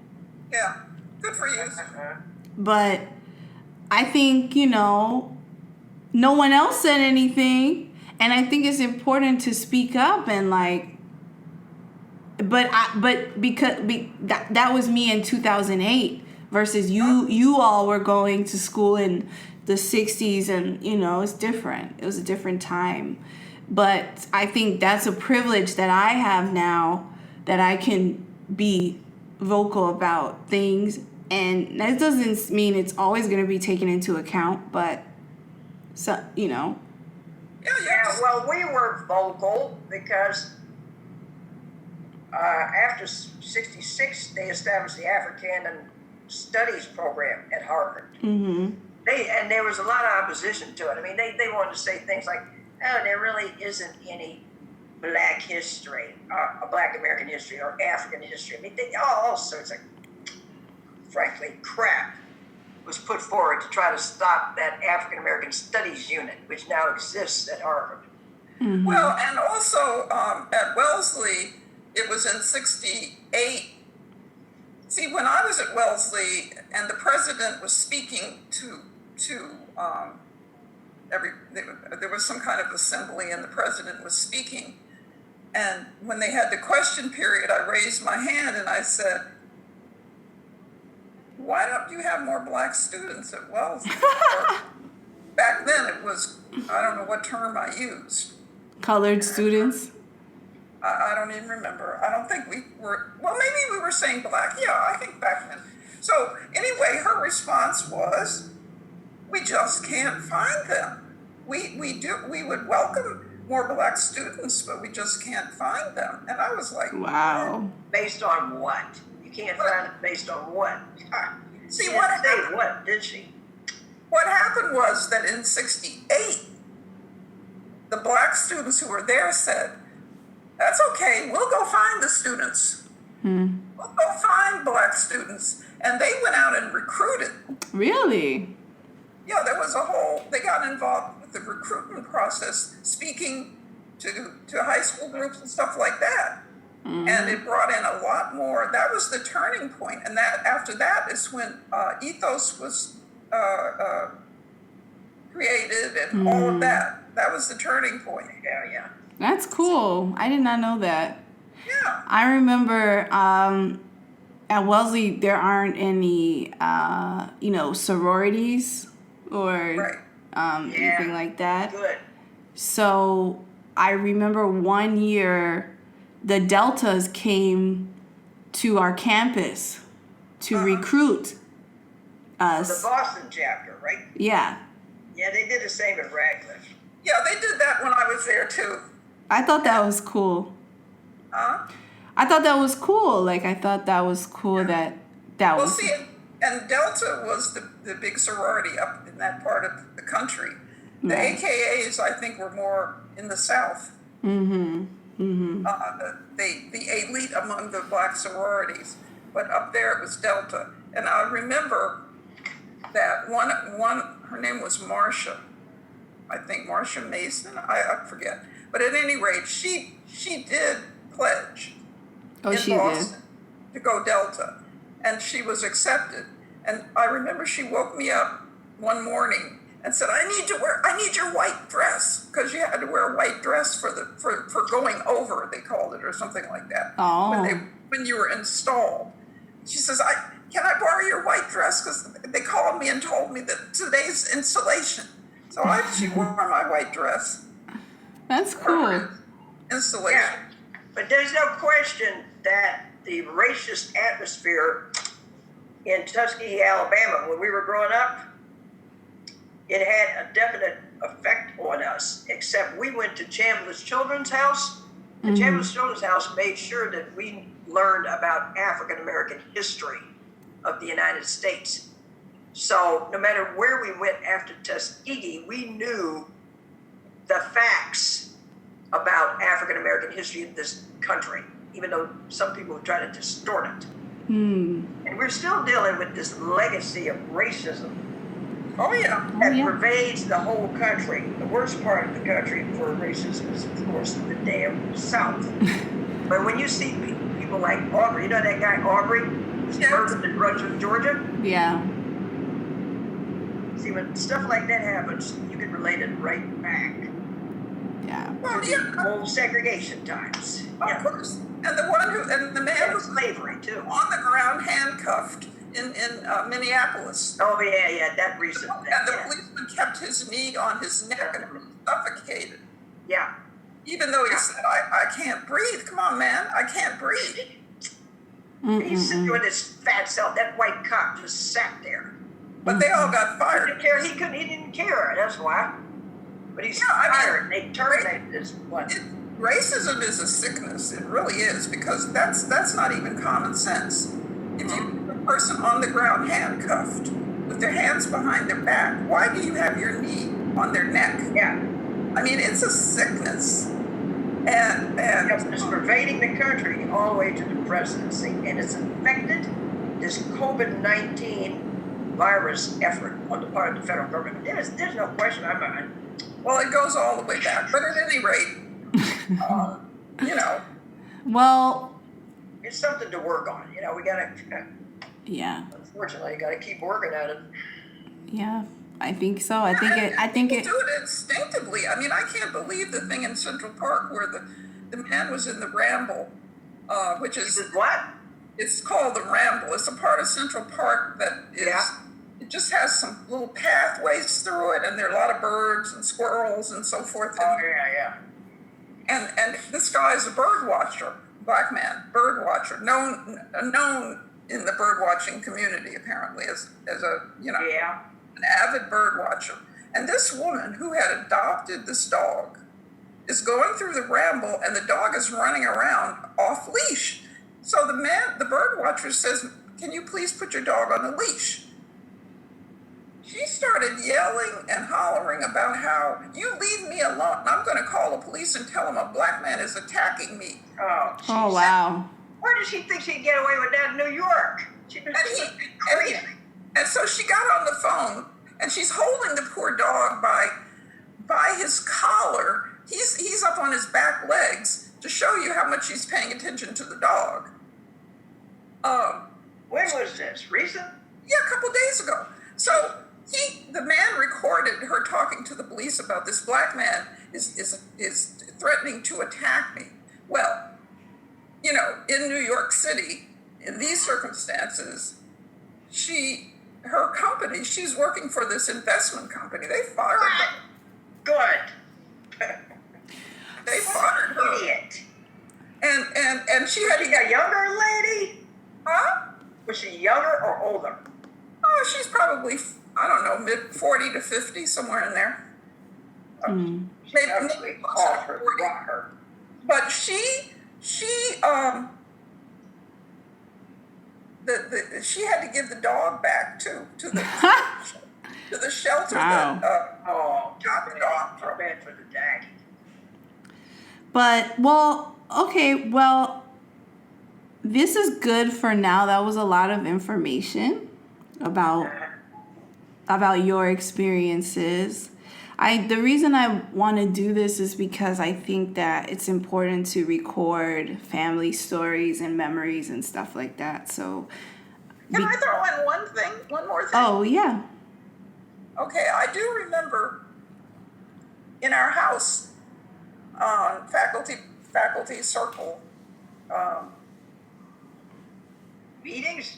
Yeah, good for you. But I think, no one else said anything. And I think it's important to speak up and that was me in 2008 versus you all were going to school in the 60s, and it's different. It was a different time. But I think that's a privilege that I have now, that I can be vocal about things, and that doesn't mean it's always going to be taken into account, but so Yeah, well, we were vocal because after 66, they established the African Studies program at Harvard. Mm-hmm. And there was a lot of opposition to it. I mean, they wanted to say things like, oh, there really isn't any black history, black American history, or African history. I mean, all sorts of, frankly, crap was put forward to try to stop that African American Studies unit, which now exists at Harvard. Mm-hmm. Well, and also at Wellesley, it was in 68. See, when I was at Wellesley and the president was speaking to there was some kind of assembly and the president was speaking. And when they had the question period, I raised my hand and I said, why don't you have more black students at Wellesley? Back then it was, I don't know what term I used. Colored students? I don't even remember. I don't think we were, well, maybe we were saying black. Yeah, I think back then. So anyway, her response was, we just can't find them. We would welcome more black students, but we just can't find them. And I was like, wow. Based on what? You can't find it based on what? See, She what didn't say happened, what, did she? what happened was that in 68, the black students who were there said, that's okay, we'll go find the students. We'll go find black students. And they went out and recruited. Really? Yeah, they got involved with the recruitment process, speaking to high school groups and stuff like that. And it brought in a lot more. That was the turning point. And that after that is when ethos was created and all of that. That was the turning point. Yeah. That's cool. I did not know that. Yeah. I remember at Wellesley there aren't any sororities or Right. anything like that. Good. So I remember one year the Deltas came to our campus to recruit The us. Boston chapter, right? Yeah. Yeah, they did the same at Radcliffe. Yeah, they did that when I was there too. I thought that was cool. Huh? I thought that was cool. Like, I thought that was cool that Well, was. see, and Delta was the big sorority up in that part of the country. The Right. AKAs, I think, were more in the South. Mm-hmm. Mm-hmm. The elite among the black sororities, but up there it was Delta. And I remember that one her name was Marcia, I think Marcia Mason, I forget. But at any rate, she did pledge Oh, in she did. Boston to go Delta, and she was accepted. And I remember she woke me up one morning and said, I need your white dress, because you had to wear a white dress for going over, they called it, or something like that. Oh. When you were installed. She says, can I borrow your white dress? Because they called me and told me that today's installation. So she wore my white dress. That's cool. Installation. Yeah. But there's no question that the racist atmosphere in Tuskegee, Alabama, when we were growing up, it had a definite effect on us, except we went to Chandler's Children's House, and Chandler's Children's House made sure that we learned about African American history of the United States. So no matter where we went after Tuskegee, we knew the facts about African American history of this country, even though some people try to distort it. And we're still dealing with this legacy of racism Oh, yeah. that pervades the whole country. The worst part of the country for racism is, of course, the damn South. But when you see people like Aubrey, you know that guy Aubrey, who's murdered in Brunswick, Georgia? Yeah. See, when stuff like that happens, you can relate it right back Yeah. Well, to yeah, the old segregation times. of course. And the man And was slavery, too. on the ground handcuffed in Minneapolis. Oh, yeah, that recent thing. And the Yeah. policeman kept his knee on his neck and he was suffocated. Yeah. Even though he said, I can't breathe. Come on, man. I can't breathe. He's sitting there with his fat self. That white cop just sat there. But they all got He fired. didn't care. He didn't care. That's why. But he's fired. They terminated this one. Racism is a sickness. It really is, because that's not even common sense. If you put a person on the ground handcuffed with their hands behind their back, why do you have your knee on their neck? Yeah. I mean, it's a sickness. And It's pervading the country all the way to the presidency, and it's affected this COVID-19 virus effort on the part of the federal government. There's no question in my mind. well, it goes all the way back. But at any rate, you know, Well, It's something to work on. We gotta. yeah. Unfortunately, you gotta keep working at it. Yeah. I think so. I think it. do it instinctively. I mean, I can't believe the thing in Central Park where the man was in the Ramble, which is What? it's called the Ramble. It's a part of Central Park that is. Yeah. It just has some little pathways through it, and there are a lot of birds and squirrels and so forth. Oh yeah. And this guy is a bird watcher, black man, bird watcher, known in the bird watching community apparently as a Yeah. an avid bird watcher. And this woman who had adopted this dog is going through the Ramble, and the dog is running around off leash. So the bird watcher says, "Can you please put your dog on a leash?" She started yelling and hollering about how, "You leave me alone. I'm going to call the police and tell them a black man is attacking me." Oh. Oh wow. Where did she think she'd get away with that in New York? She was crazy. And so she got on the phone, and she's holding the poor dog by his collar. He's up on his back legs to show you how much she's paying attention to the dog. When was this? Recent? Yeah, a couple days ago. So the man recorded her talking to the police about this black man is threatening to attack me. Well, in New York City, in these circumstances, her company, she's working for this investment company. They fired her. Good. They fired her. Idiot. And she had Was she a younger lady? huh? Was she younger or older? Oh, she's probably, I don't know, mid 40 to 50, somewhere in there. Maybe Probably closer called to her, 40. brought her. But she had to give the dog back too to the shelter Wow. that Oh, got the dog too from. bad for the daggy. But okay, this is good for now. That was a lot of information about your experiences. The reason I want to do this is because I think that it's important to record family stories and memories and stuff like that. So, Can I throw in one more thing? oh yeah, Okay, I do remember in our house, faculty circle, Meetings?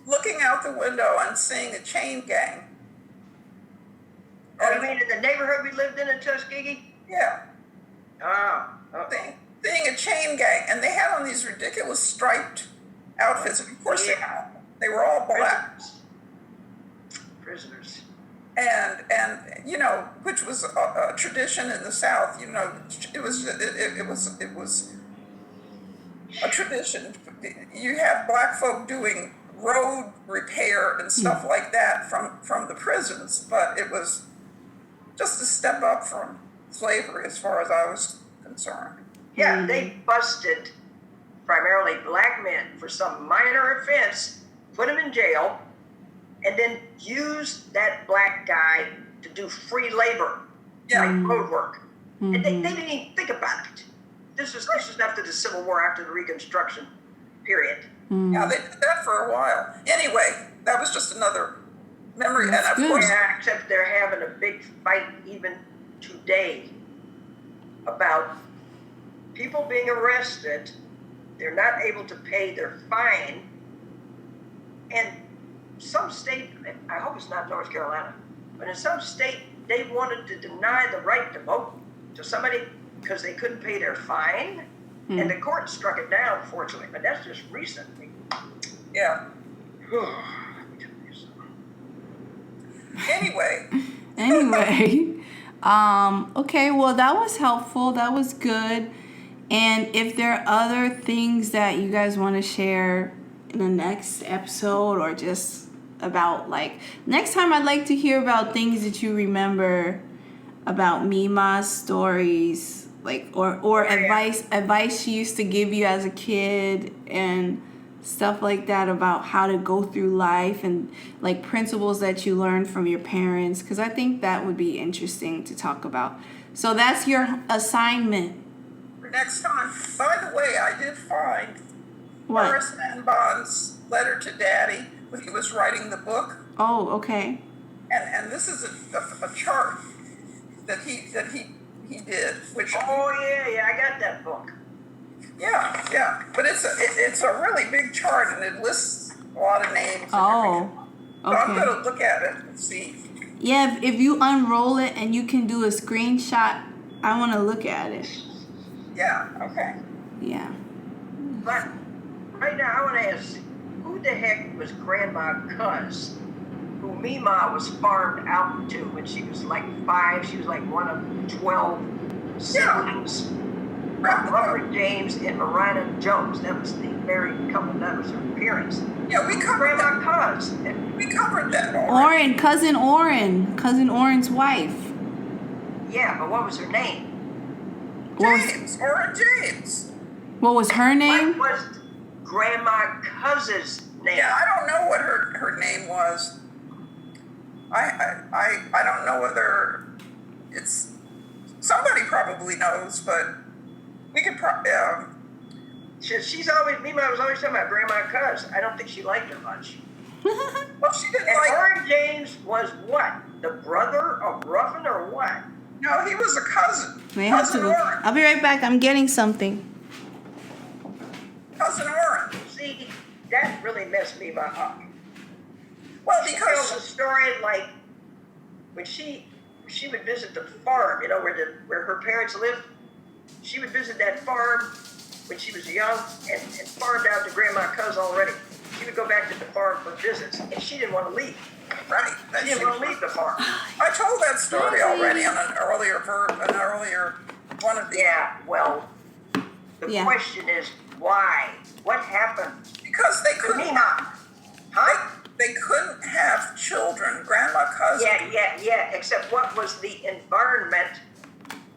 looking out the window and seeing a chain gang. Oh, you mean in the neighborhood we lived in Tuskegee? Yeah, Oh, okay. seeing a chain gang, and they had on these ridiculous striped outfits. And of course, they were all black. Prisoners. And which was a tradition in the South. It was a tradition. You have black folk doing road repair and stuff like that from the prisons, but it was just a step up from slavery as far as I was concerned. Yeah, they busted primarily black men for some minor offense, put them in jail, and then used that black guy to do free labor, like road work. And they didn't even think about it. This was after the Civil War, after the Reconstruction period. Yeah, they did that for a while. Anyway, that was just another memory. That's and of good. course, Yeah, except they're having a big fight even today about people being arrested. They're not able to pay their fine. And some state, I hope it's not North Carolina, but in some state, they wanted to deny the right to vote to somebody because they couldn't pay their fine. And the court struck it down, fortunately, but that's just recently. yeah. Anyway, okay, well, that was helpful. That was good. And if there are other things that you guys want to share in the next episode, or just about next time, I'd like to hear about things that you remember about Mima's stories, or advice she used to give you as a kid and stuff like that about how to go through life, and principles that you learned from your parents, because I think that would be interesting to talk about. So that's your assignment. for next time. By the way, I did find What? Horace Mann Bond's letter to Daddy when he was writing the book. Oh, okay. And this is a chart that he did, which Oh, yeah, I got that book. yeah, but it's a really big chart, and it lists a lot of names. And Oh, everything. So I'm okay. gonna look at it and see. Yeah, if you unroll it and you can do a screenshot, I want to look at it. Yeah, okay. Yeah. But right now, I want to ask, who the heck was Grandma Cuz, who Mima was farmed out to when she was like 5? She was like one of 12 siblings. Robert James and Marina Jones. That was the married couple. That was her parents. Yeah, we covered that. Grandma Cuz. We covered that already. Cousin Oren's wife. Yeah, but what was her name? Oren James. What was her name? What was Grandma Cuz's name? Yeah, I don't know what her name was. I don't know whether it's somebody probably knows, but we could probably. Mima was always talking about Grandma Cuz. I don't think she liked her much. Well, she didn't And like. Oren James was what? The brother of Ruffin or what? No, he was a cousin. May have Cousin to. Oren. I'll be right back. I'm getting something. really messed me up. Well, She tells because a story like when she would visit the farm, where her parents lived. She would visit that farm when she was young and farmed out to Grandma Cuz already. She would go back to the farm for visits, and she didn't want to leave. right, She didn't want to leave the farm. I told that story already on an earlier one of the. Yeah, well, the Yeah. question is why? What happened? Because they To couldn't. Mima? Huh? They couldn't have children. Grandma Cuz. Yeah. Except what was the environment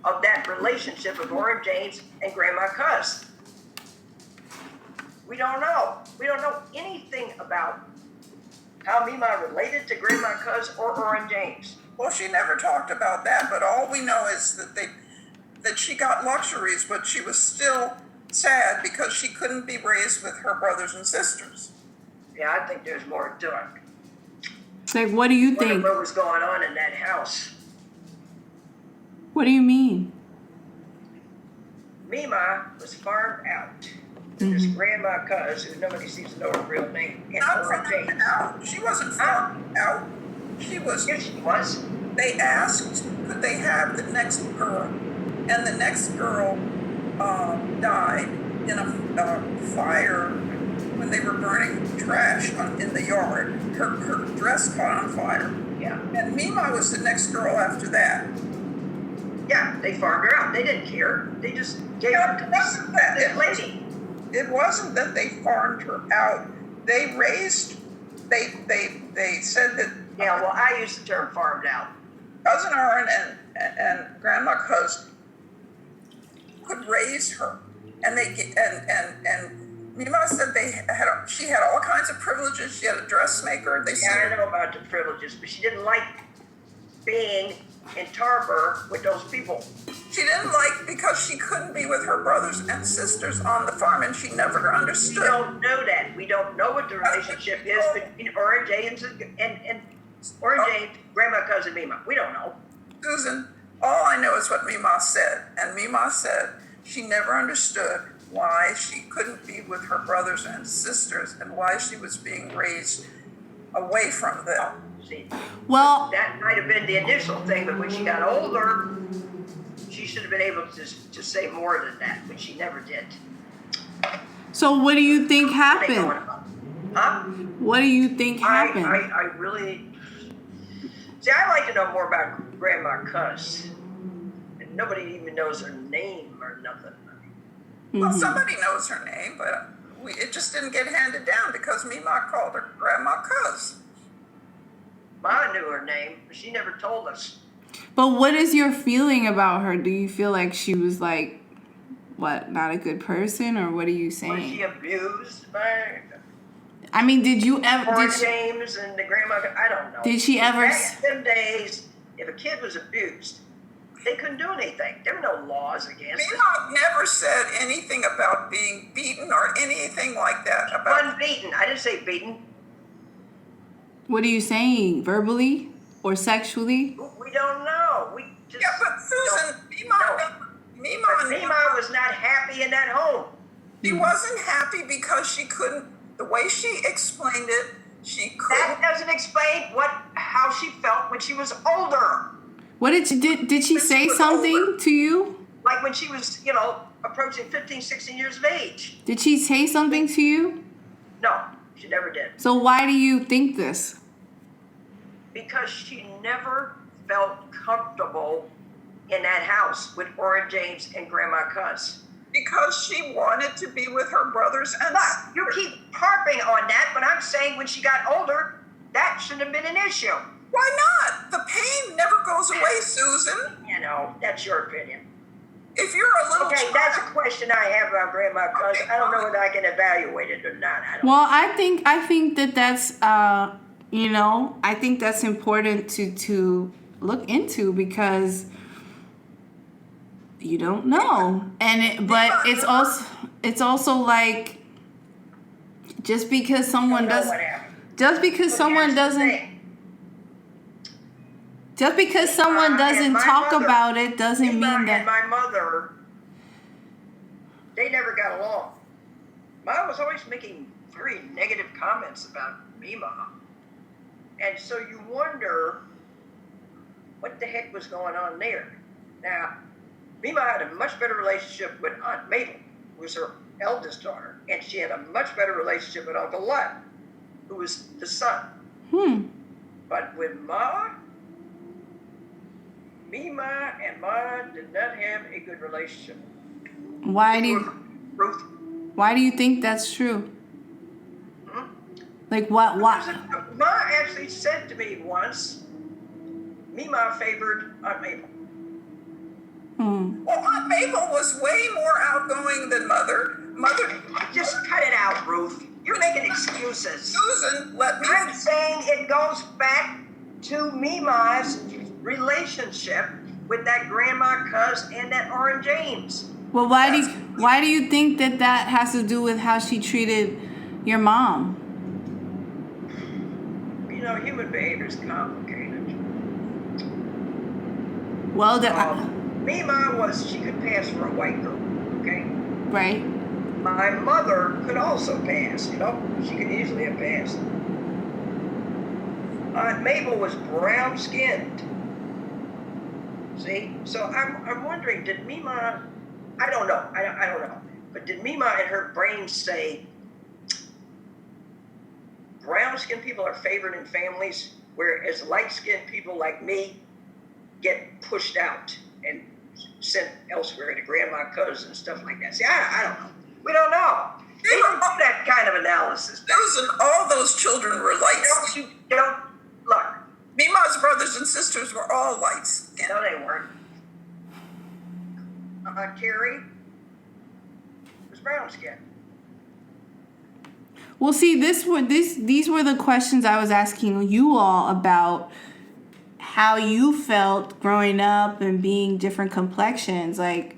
of that relationship of Orange James and Grandma Cuz? We don't know. We don't know anything about how Mima related to Grandma Cuz or Orange James. Well, she never talked about that, but all we know is that she got luxuries, but she was still sad because she couldn't be raised with her brothers and sisters. Yeah, I think there's more to it. Like, what do you Wonder think? what was going on in that house. What do you mean? Mima was farmed out to this Grandma Cuz, who nobody seems to know her real name, and Not Orange farmed James. out. She wasn't farmed out. She was. Yes, she was. They asked could they have the next girl, and the next girl died in a fire when they were burning trash in the yard. Her dress caught on fire. Yeah. And Mima was the next girl after that. Yeah, they farmed her out. They didn't care. They just gave her to this lady. It wasn't that they farmed her out. They raised. They said that. Yeah, well, I use the term farmed out. Cousin Aaron and Grandma Cuz could raise her, and Mima said she had all kinds of privileges. She had a dressmaker. They Yeah, said I know about the privileges, but she didn't like being in Tarboro with those people. she didn't like because she couldn't be with her brothers and sisters on the farm, and she never We understood. don't know that. We don't know what the relationship is between Orange James and Orange James, Grandma Cuz and Mima. We don't know. Susan, all I know is what Mima said, and Mima said she never understood why she couldn't be with her brothers and sisters and why she was being raised away from them. See, Well, that might have been the initial thing, but when she got older, she should have been able to say more than that, but she never did. so what do you think They happened? going on. Huh? What do you think happened? I really see. I like to know more about Grandma Cuz, and nobody even knows her name or nothing. Well, somebody knows her name, but it just didn't get handed down because Mima called her Grandma Cuz. Ma knew her name, but she never told us. But what is your feeling about her? Do you feel like she was like, what, not a good person, or what are you Was she saying? abused by I mean, did you ever? Orange James and the grandma? I don't know. Did she ever? Back in them days, if a kid was abused, they couldn't do anything. There were no laws against it. Mima never said anything about being beaten or anything like that. About Unbeaten. I didn't say beaten. What are you saying? Verbally or sexually? We don't know. We just yeah, but Susan, Mima was not happy in that home. She wasn't happy because she couldn't. The way she explained it, she That couldn't. doesn't explain how she felt when she was older. What did she When say she was something older. to you? Like when she was, approaching 15, 16 years of age. Did she say something to you? No, she never did. So why do you think this? Because she never felt comfortable in that house with Orange James and Grandma Cuz. Because she wanted to be with her brothers and But you keep harping on that, but I'm saying when she got older, that shouldn't have been an issue. why not? The pain never goes away, Susan. That's your opinion. If you're a little Okay, child, that's a question I have about Grandma Cuz. Okay, I don't know fine. whether I can evaluate it or not. I don't Well, I think that's I think that's important to look into because you don't know, but it's also like just because someone know does what happened. just because But someone here's the doesn't thing. just because someone and doesn't my talk mother- about it doesn't Mima mean and that. my mother, they never got along. Mom was always making very negative comments about Mima. And so you wonder what the heck was going on there. Now, Mima had a much better relationship with Aunt Mabel, who was her eldest daughter, and she had a much better relationship with Uncle Lud, who was the son. But with Mima and Ma did not have a good relationship. Why do you think that's true? Like what? Ma actually said to me once, Mima favored Aunt Mabel. Well, Aunt Mabel was way more outgoing than Mother. Just cut it out, Ruth. You're making excuses. Susan, let me. I'm saying it goes back to Mima's relationship with that Grandma Cuz and that Orange James. Well, why do you think that has to do with how she treated your mom? You know, human behavior is complicated. Well, Mima she could pass for a white girl, okay? Right. My mother could also pass, you know? She could easily have passed. Aunt Mabel was brown-skinned. See? So I'm wondering, did Mima... I don't know. I don't know. But did Mima in her brain say, brown-skinned people are favored in families, whereas light-skinned people like me get pushed out and sent elsewhere to Grandma Cuz and stuff like that? See, I don't know. We don't know. We don't do that kind of analysis. Susan, all those children were light skinned. Look. Mima's brothers and sisters were all light skinned. No, they weren't. Carrie was brown skinned. Well, see, these were the questions I was asking you all about how you felt growing up and being different complexions. Like,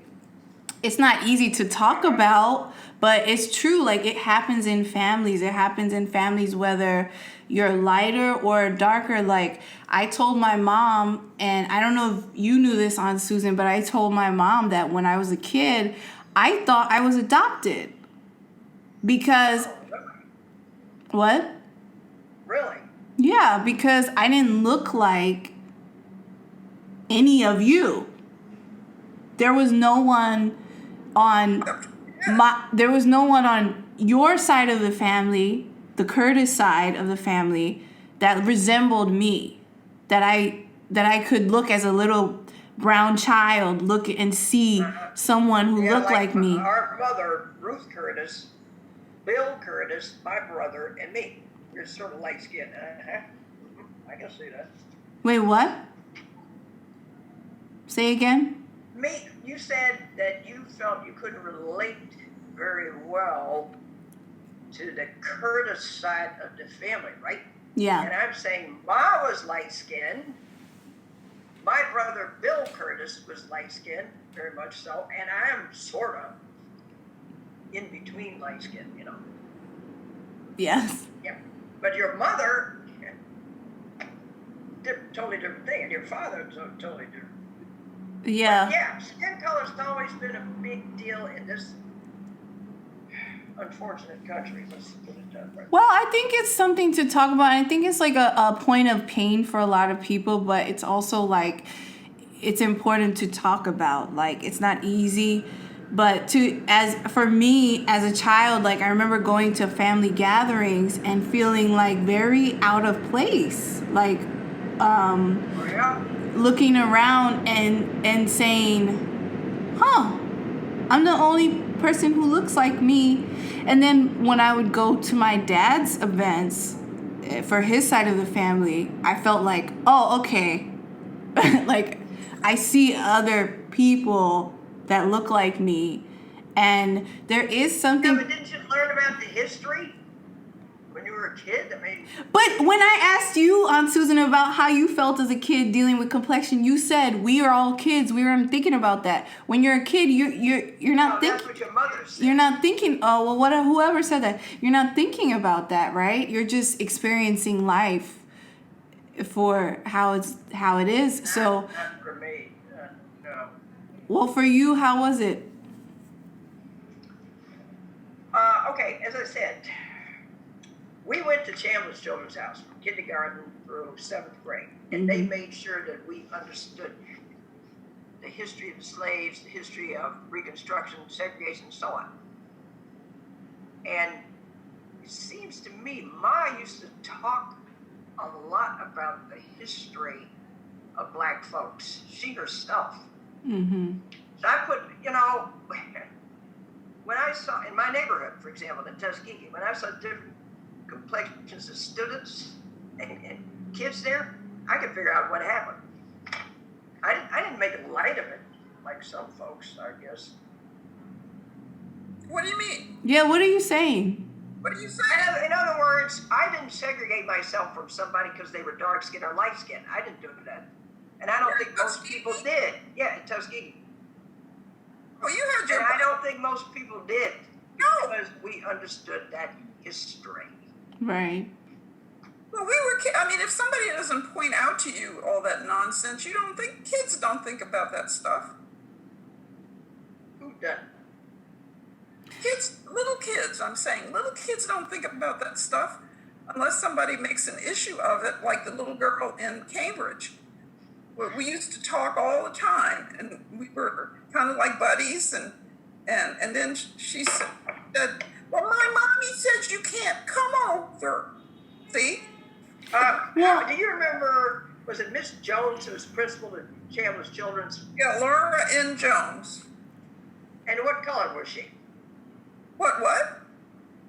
it's not easy to talk about, but it's true. Like, it happens in families. It happens in families whether you're lighter or darker. Like, I told my mom, and I don't know if you knew this, Aunt Susan, but I told my mom that when I was a kid, I thought I was adopted. Because... What? Really? Yeah, because I didn't look like any of you. There was no one on your side of the family, the Curtis side of the family, that resembled me. That I could look as a little brown child, look and see someone who looked like me. Our mother, Ruth Curtis, Bill Curtis, my brother, and me. We're sort of light-skinned. I can see that. Wait, what? Say again? Me, you said that you felt you couldn't relate very well to the Curtis side of the family, right? Yeah. And I'm saying Ma was light-skinned. My brother, Bill Curtis, was light-skinned, very much so. And I'm sort of in between light-skinned, you know. Yes. Yeah. But your mother, totally different thing. And your father, totally different. Yeah. But yeah, skin color's always been a big deal in this unfortunate country. Let's put it that way. Well, I think it's something to talk about. I think it's like a point of pain for a lot of people, but it's also like it's important to talk about. Like, it's not easy, but for me as a child, like I remember going to family gatherings and feeling like very out of place. Like looking around and saying, I'm the only person who looks like me. And then when I would go to my dad's events for his side of the family, I felt like, oh, okay. Like, I see other people that look like me. And there is something... Yeah, but didn't you learn about the history when you were a kid? I mean... But when I asked you, Aunt Susan, about how you felt as a kid dealing with complexion, you said we are all kids. We weren't thinking about that. When you're a kid, you're not thinking. That's what your mother said. You're not thinking. Oh well, whoever said that. You're not thinking about that, right? You're just experiencing life for how it is. So. Not for me. No. Well, for you, how was it? Okay, as I said, We went to Chandler's Children's House from kindergarten through 7th grade, and they made sure that we understood the history of the slaves, the history of Reconstruction, segregation, and so on. And it seems to me, Ma used to talk a lot about the history of black folks. She herself. So I put, when I saw, in my neighborhood, for example, in Tuskegee, when I saw different complexions of students and kids there, I could figure out what happened. I didn't make a light of it, like some folks, I guess. What do you mean? Yeah, what are you saying? What are you saying? In other words, I didn't segregate myself from somebody because they were dark skinned or light skinned. I didn't do that. And I don't think most people did. Yeah, in Tuskegee. Well, you had your. And I don't think most people did. No. Because we understood that history. Right. Well, we were. I mean, if somebody doesn't point out to you all that nonsense, you don't think kids don't think about that stuff. Who doesn't? Kids, little kids. I'm saying, little kids don't think about that stuff unless somebody makes an issue of it, like the little girl in Cambridge. We used to talk all the time, and we were kind of like buddies. And then she said, "Well, my mommy says you can't come over." See? Do you remember? Was it Miss Jones who was principal at Chandler's Children's? Yeah, Laura N. Jones. And what color was she? What?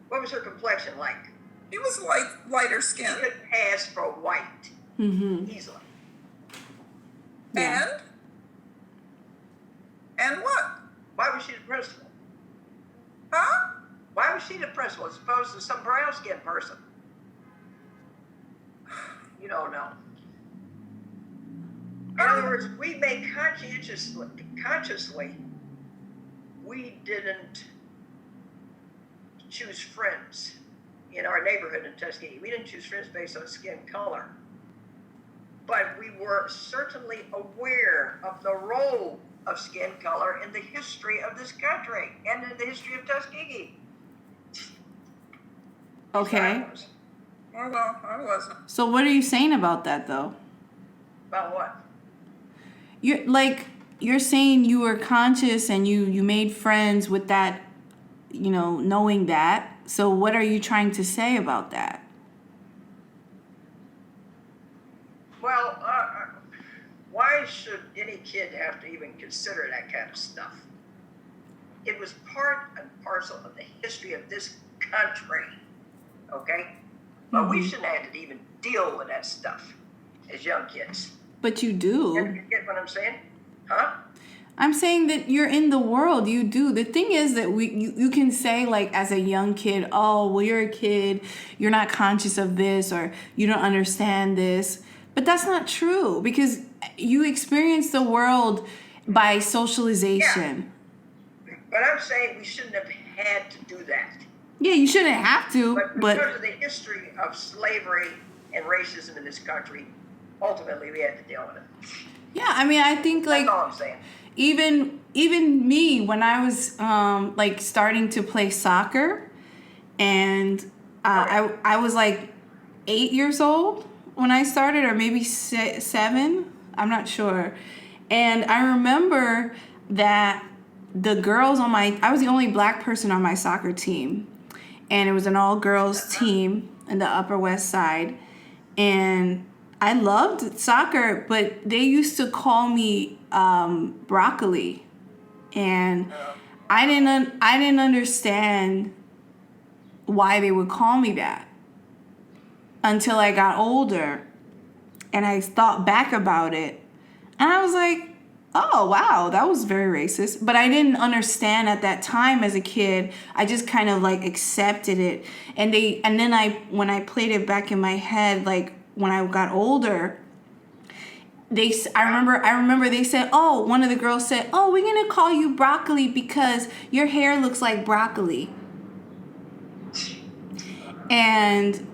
What was her complexion like? She was lighter She skinned. could pass for white easily. Yeah. And what? Why was she the principal? Huh? Why was she the principal as opposed to some brown skinned person? You don't know. In other words, we made consciously, we didn't choose friends in our neighborhood in Tuskegee. We didn't choose friends based on skin color. But we were certainly aware of the role of skin color in the history of this country and in the history of Tuskegee. Okay. Well, I wasn't. So what are you saying about that, though? About what? You're saying you were conscious and you made friends with that, knowing that. So what are you trying to say about that? Well, why should any kid have to even consider that kind of stuff? It was part and parcel of the history of this country, okay? But we shouldn't have to even deal with that stuff as young kids. But you do. You get what I'm saying? Huh? I'm saying that you're in the world. You do. The thing is that you can say, like, as a young kid, oh, well, you're a kid. You're not conscious of this, or you don't understand this. But that's not true, because you experience the world by socialization. Yeah. But I'm saying we shouldn't have had to do that. Yeah, you shouldn't have to. But because of the history of slavery and racism in this country, ultimately we had to deal with it. Yeah, I mean, I think, like, that's all I'm saying. Even me, when I was starting to play soccer, and I was like 8 years old when I started, or maybe 7, I'm not sure. And I remember that the girls I was the only black person on my soccer team, and it was an all-girls team in the Upper West Side, and I loved soccer, but they used to call me broccoli, and I didn't understand why they would call me that until I got older, and I thought back about it, and I was like, oh wow, that was very racist. But I didn't understand at that time as a kid. I just kind of like accepted it, and then when I played it back in my head, like when I got older, I remember they said, oh, one of the girls said, oh, we're gonna call you broccoli because your hair looks like broccoli. And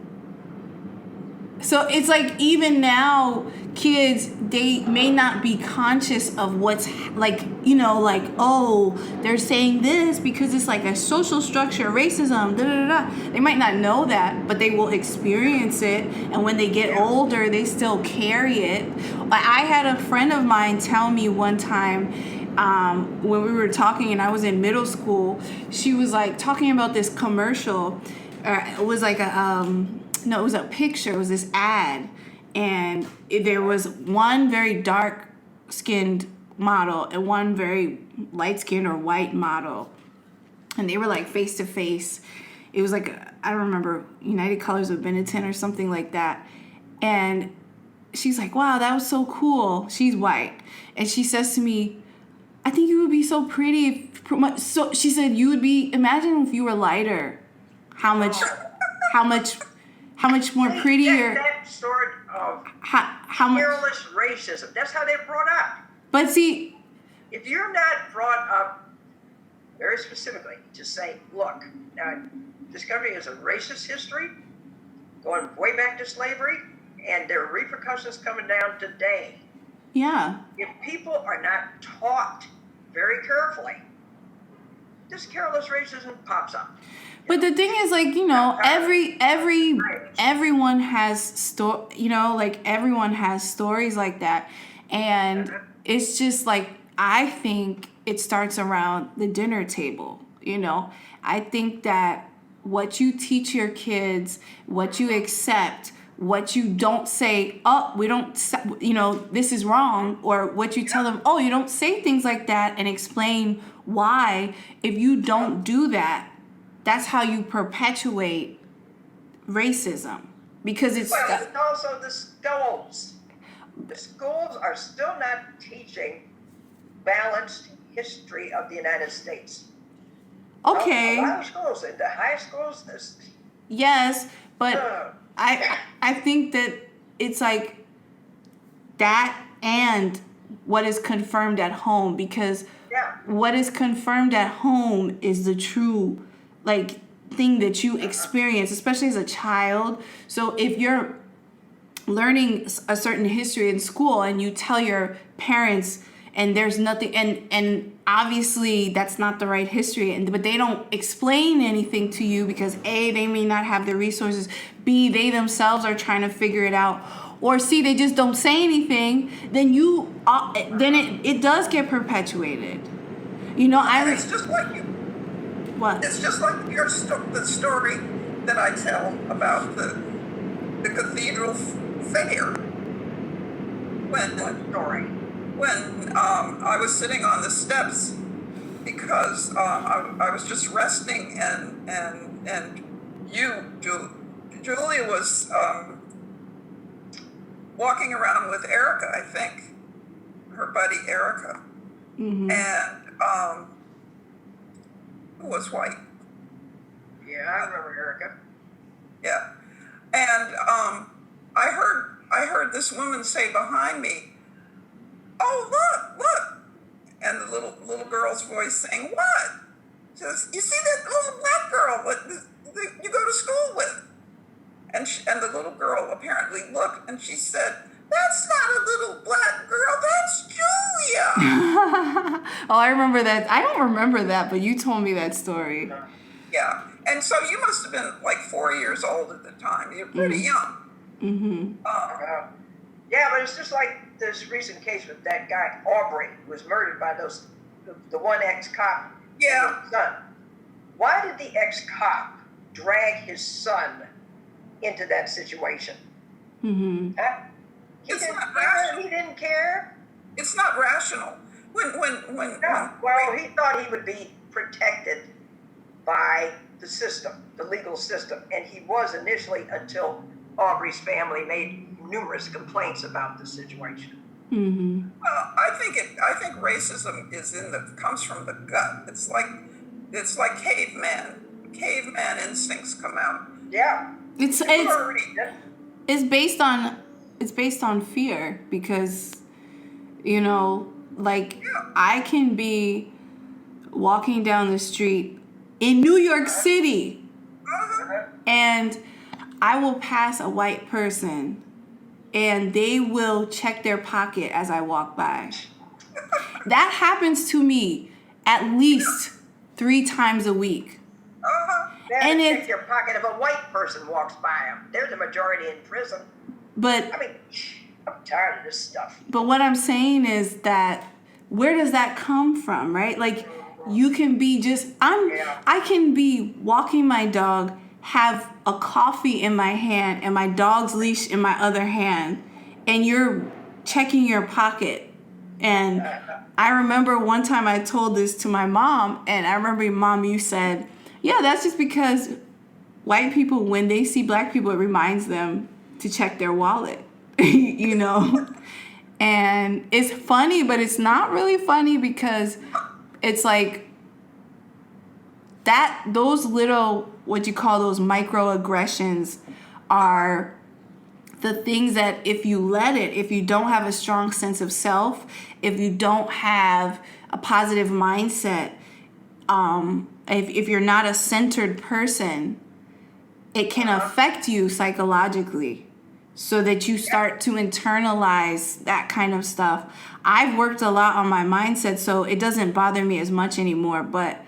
So it's like even now, kids, they may not be conscious of what's like, like, oh, they're saying this because it's like a social structure, racism, da da da. They might not know that, but they will experience it. And when they get older, they still carry it. I had a friend of mine tell me one time, when we were talking and I was in middle school, she was like talking about this commercial. It was like it was a picture. It was this ad, and there was one very dark-skinned model and one very light-skinned or white model, and they were like face to face. It was like, I don't remember, United Colors of Benetton or something like that. And she's like, "Wow, that was so cool." She's white, and she says to me, "I think you would be so pretty." So she said, "You would be. Imagine if you were lighter. How much more prettier." That sort of how much careless racism. That's how they're brought up. But see, If you're not brought up very specifically to say, look, now this country has a racist history going way back to slavery, and there are repercussions coming down today. yeah. If people are not taught very carefully, this careless racism pops up. But the thing is, like, everyone has everyone has stories like that, and it's just like, I think it starts around the dinner table. I think that what you teach your kids, what you accept, what you don't say, oh, we don't, this is wrong, or what you tell them, oh, you don't say things like that, and explain why. If you don't do that, that's how you perpetuate racism, because it's also the schools. The schools are still not teaching balanced history of the United States. okay. A lot of schools, in the high schools, Yes, but I think that it's like that and what is confirmed at home, because what is confirmed at home is the true thing that you experience, especially as a child. So if you're learning a certain history in school and you tell your parents and there's nothing, and obviously that's not the right history, but they don't explain anything to you because A, they may not have the resources, B, they themselves are trying to figure it out, or C, they just don't say anything, then it does get perpetuated. It's just like you. What? It's just like the story that I tell about the cathedral fair. When I was sitting on the steps because I was just resting, and Julia was walking around with Erica, I think, her buddy Erica, and who was white. Yeah, I remember Erica. Yeah, and I heard this woman say behind me, "Oh, look," and the little girl's voice saying, "What?" She says, "You see that little black girl that you go to school with?" And the little girl apparently looked, and she said, "That's not a little black girl, that's Julia." Oh, I remember that. I don't remember that, but you told me that story. Yeah, and so you must have been like 4 years old at the time. You're pretty young. Mm-hmm. Yeah, but it's just like this recent case with that guy Aubrey, who was murdered by the one ex-cop. Yeah. And his son. Why did the ex-cop drag his son into that situation? Mm-hmm. Huh? He didn't care. It's not rational. Well, he thought he would be protected by the system, the legal system, and he was initially, until Aubrey's family made numerous complaints about the situation. Mm-hmm. Well, I think racism comes from the gut. It's like caveman instincts come out. Yeah. It's based on fear, because I can be walking down the street in New York City, and I will pass a white person and they will check their pocket as I walk by. That happens to me at least 3 times a week. And check your pocket if a white person walks by them. They're the majority in prison. But I mean, I'm tired of this stuff. But what I'm saying is that where does that come from, right? Like you can be I can be walking my dog, have a coffee in my hand and my dog's leash in my other hand, and you're checking your pocket. And I remember one time I told this to my mom, and I remember, Mom, you said, yeah, that's just because white people, when they see black people, it reminds them to check their wallet, you know? And it's funny, but it's not really funny because it's like that, those little, what you call those microaggressions are the things that if you let it, if you don't have a strong sense of self, if you don't have a positive mindset, if you're not a centered person, it can affect you psychologically so that you start to internalize that kind of stuff. I've worked a lot on my mindset, so it doesn't bother me as much anymore, but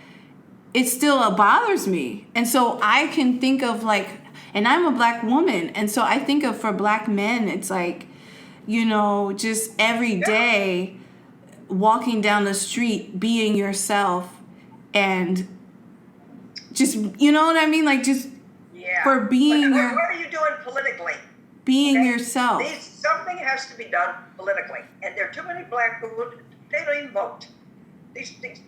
it still bothers me. And so I can think of like, and I'm a black woman, and so I think of for black men, it's like, you know, just every day walking down the street, being yourself, and just, you know what I mean? Like just for being what are you doing politically? Being yourself. Something has to be done politically. And there are too many black people, they don't even vote. These things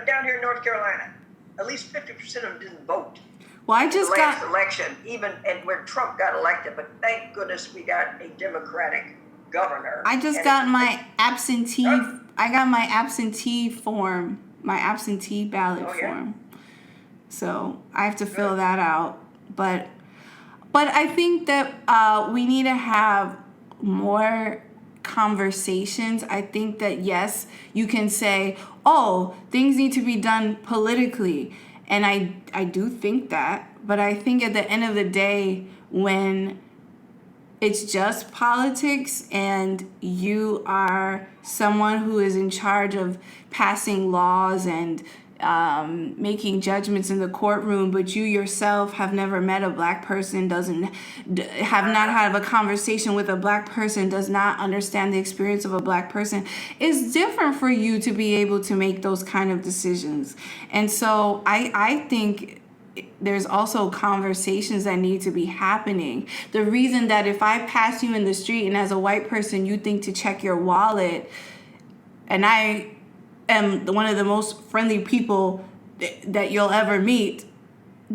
down here in North Carolina, at least 50% of them didn't vote. Well, I just got last election, even and where Trump got elected, but thank goodness we got a Democratic governor. I just got my absentee. I got my absentee form, my absentee ballot form. So I have to fill that out. But I think that we need to have more conversations. I think that yes, you can say, oh, things need to be done politically. And I do think that, but I think at the end of the day, when it's just politics and you are someone who is in charge of passing laws and making judgments in the courtroom, but you yourself have never met a black person, have not had a conversation with a black person, does not understand the experience of a black person, it's different for you to be able to make those kind of decisions. And so I think there's also conversations that need to be happening. The reason that if I pass you in the street and as a white person you think to check your wallet, and I am one of the most friendly people that you'll ever meet,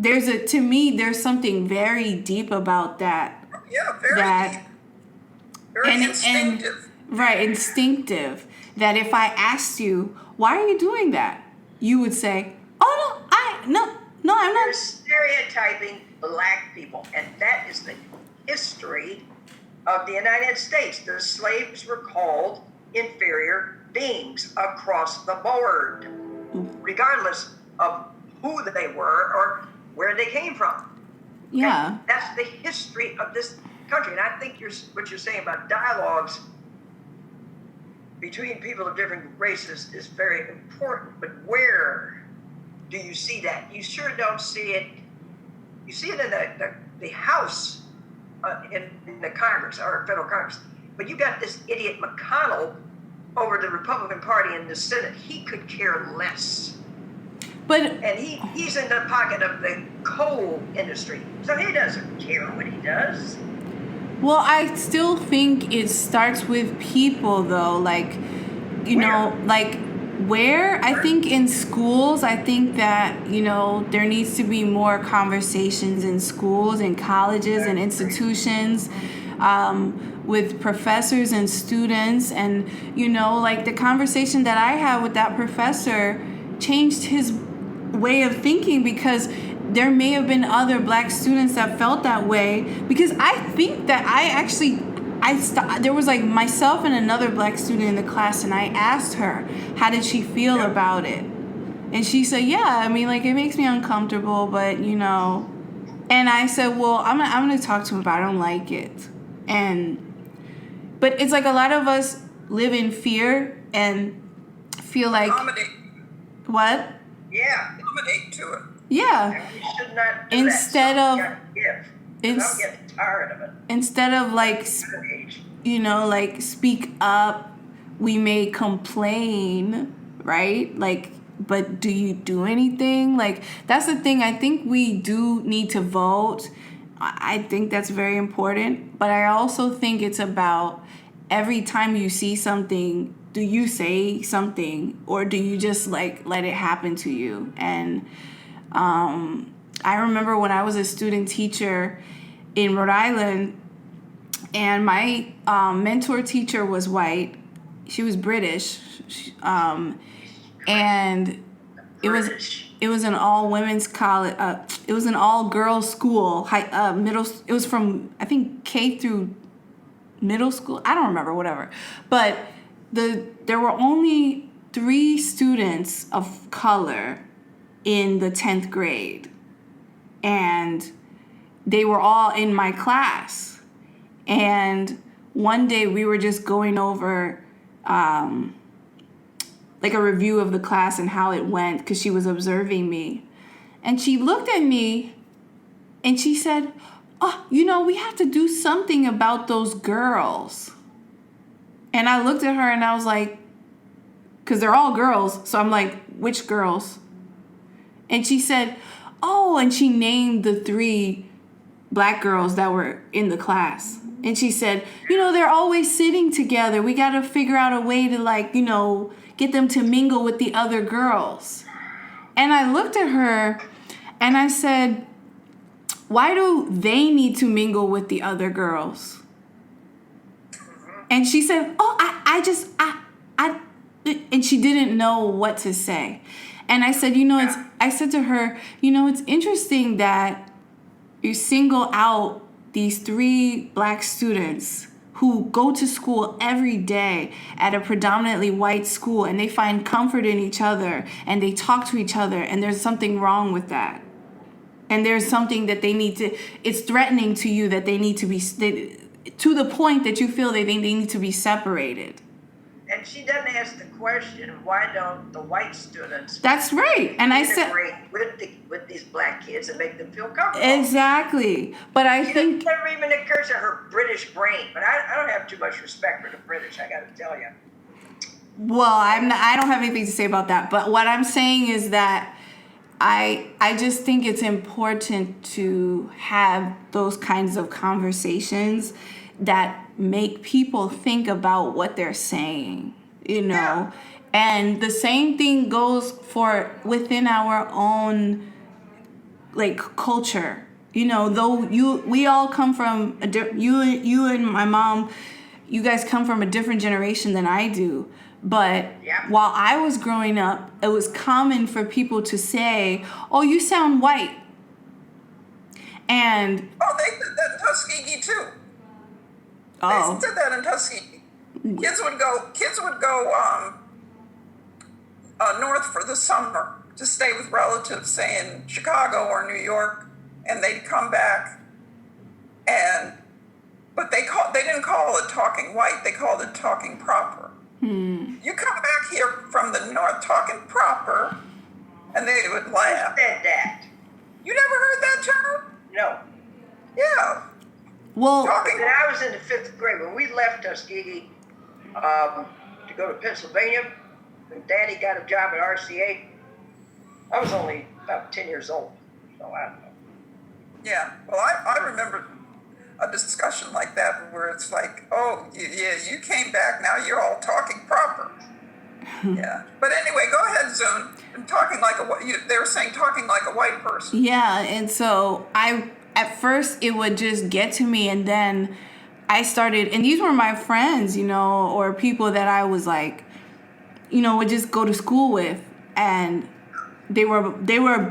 to me there's something very deep about that. Yeah, very deep. Very instinctive. Right, instinctive. That if I asked you, why are you doing that? You would say, oh no, I'm not. You're stereotyping black people, and that is the history of the United States. The slaves were called inferior beings across the board, regardless of who they were or where they came from. Yeah. And that's the history of this country. And I think what you're saying about dialogues between people of different races is very important. But where do you see that? You sure don't see it. You see it in the House, in the Congress, or federal Congress. But you got this idiot McConnell over the Republican Party in the Senate. He could care less. And he's in the pocket of the coal industry. So he doesn't care what he does. Well, I still think it starts with people, though. Like, where? I think in schools, I think that, there needs to be more conversations in schools and colleges and institutions with professors and students. And, the conversation that I had with that professor changed his way of thinking, because there may have been other black students that felt that way, because I think that there was like myself and another black student in the class, and I asked her, how did she feel about it? And she said, yeah, I mean, like, it makes me uncomfortable, but, And I said, well, I'm gonna talk to him about it. I don't like it. But it's like a lot of us live in fear and feel like... Accommodate. What? Yeah. Accommodate to it. Yeah. And we should not do Instead that. of... I'm getting tired of it. Instead of like, like speak up, we may complain, right? Like, but do you do anything? Like, that's the thing. I think we do need to vote. I think that's very important. But I also think it's about every time you see something, do you say something or do you just like let it happen to you? And I remember when I was a student teacher in Rhode Island, and my mentor teacher was white. She was British, and it was an all women's college. It was an all girls school. Middle. It was from, I think, K through middle school. I don't remember. Whatever. But there were only 3 students of color in the 10th grade, and they were all in my class. And one day we were just going over like a review of the class and how it went, because she was observing me. And she looked at me and she said, oh, we have to do something about those girls. And I looked at her and I was like, because they're all girls. So I'm like, which girls? And she said, oh, and she named the 3 black girls that were in the class. And she said, they're always sitting together. We got to figure out a way to get them to mingle with the other girls. And I looked at her and I said, why do they need to mingle with the other girls? And she said, oh, I and she didn't know what to say. And I said, I said to her, it's interesting that you single out these 3 black students who go to school every day at a predominantly white school, and they find comfort in each other and they talk to each other, and there's something wrong with that. And there's something that they need to, it's threatening to you that they need to be, to the point that you feel that they need to be separated. And she doesn't ask the question, why don't the white students... That's right. And I said... with these black kids and make them feel comfortable. Exactly. But I think... It never even occurs to her British brain. But I don't have too much respect for the British, I got to tell you. Well, I don't have anything to say about that. But what I'm saying is that I just think it's important to have those kinds of conversations that make people think about what they're saying, Yeah. And the same thing goes for within our own culture, though we all come from you and my mom, you guys come from a different generation than I do. But while I was growing up, it was common for people to say, oh, you sound white. And They did that in Tuskegee too. Oh. They said that in Tuskegee. Kids would go north for the summer to stay with relatives, say in Chicago or New York, and they'd come back, but they didn't call it talking white. They called it talking proper. You come back here from the north talking proper, and they would laugh. Who said that? You never heard that term? No. Yeah. Well, When I was in the 5th grade, when we left Tuskegee to go to Pennsylvania, when Daddy got a job at RCA, I was only about 10 years old, so I don't know. Yeah. Well, I remember a discussion like that where it's like, oh, yeah, you came back, now you're all talking proper. Yeah. But anyway, go ahead, Zune. They were saying talking like a white person. Yeah, and so at first it would just get to me, and then I started, and these were my friends, or people that I was like, would just go to school with, and they were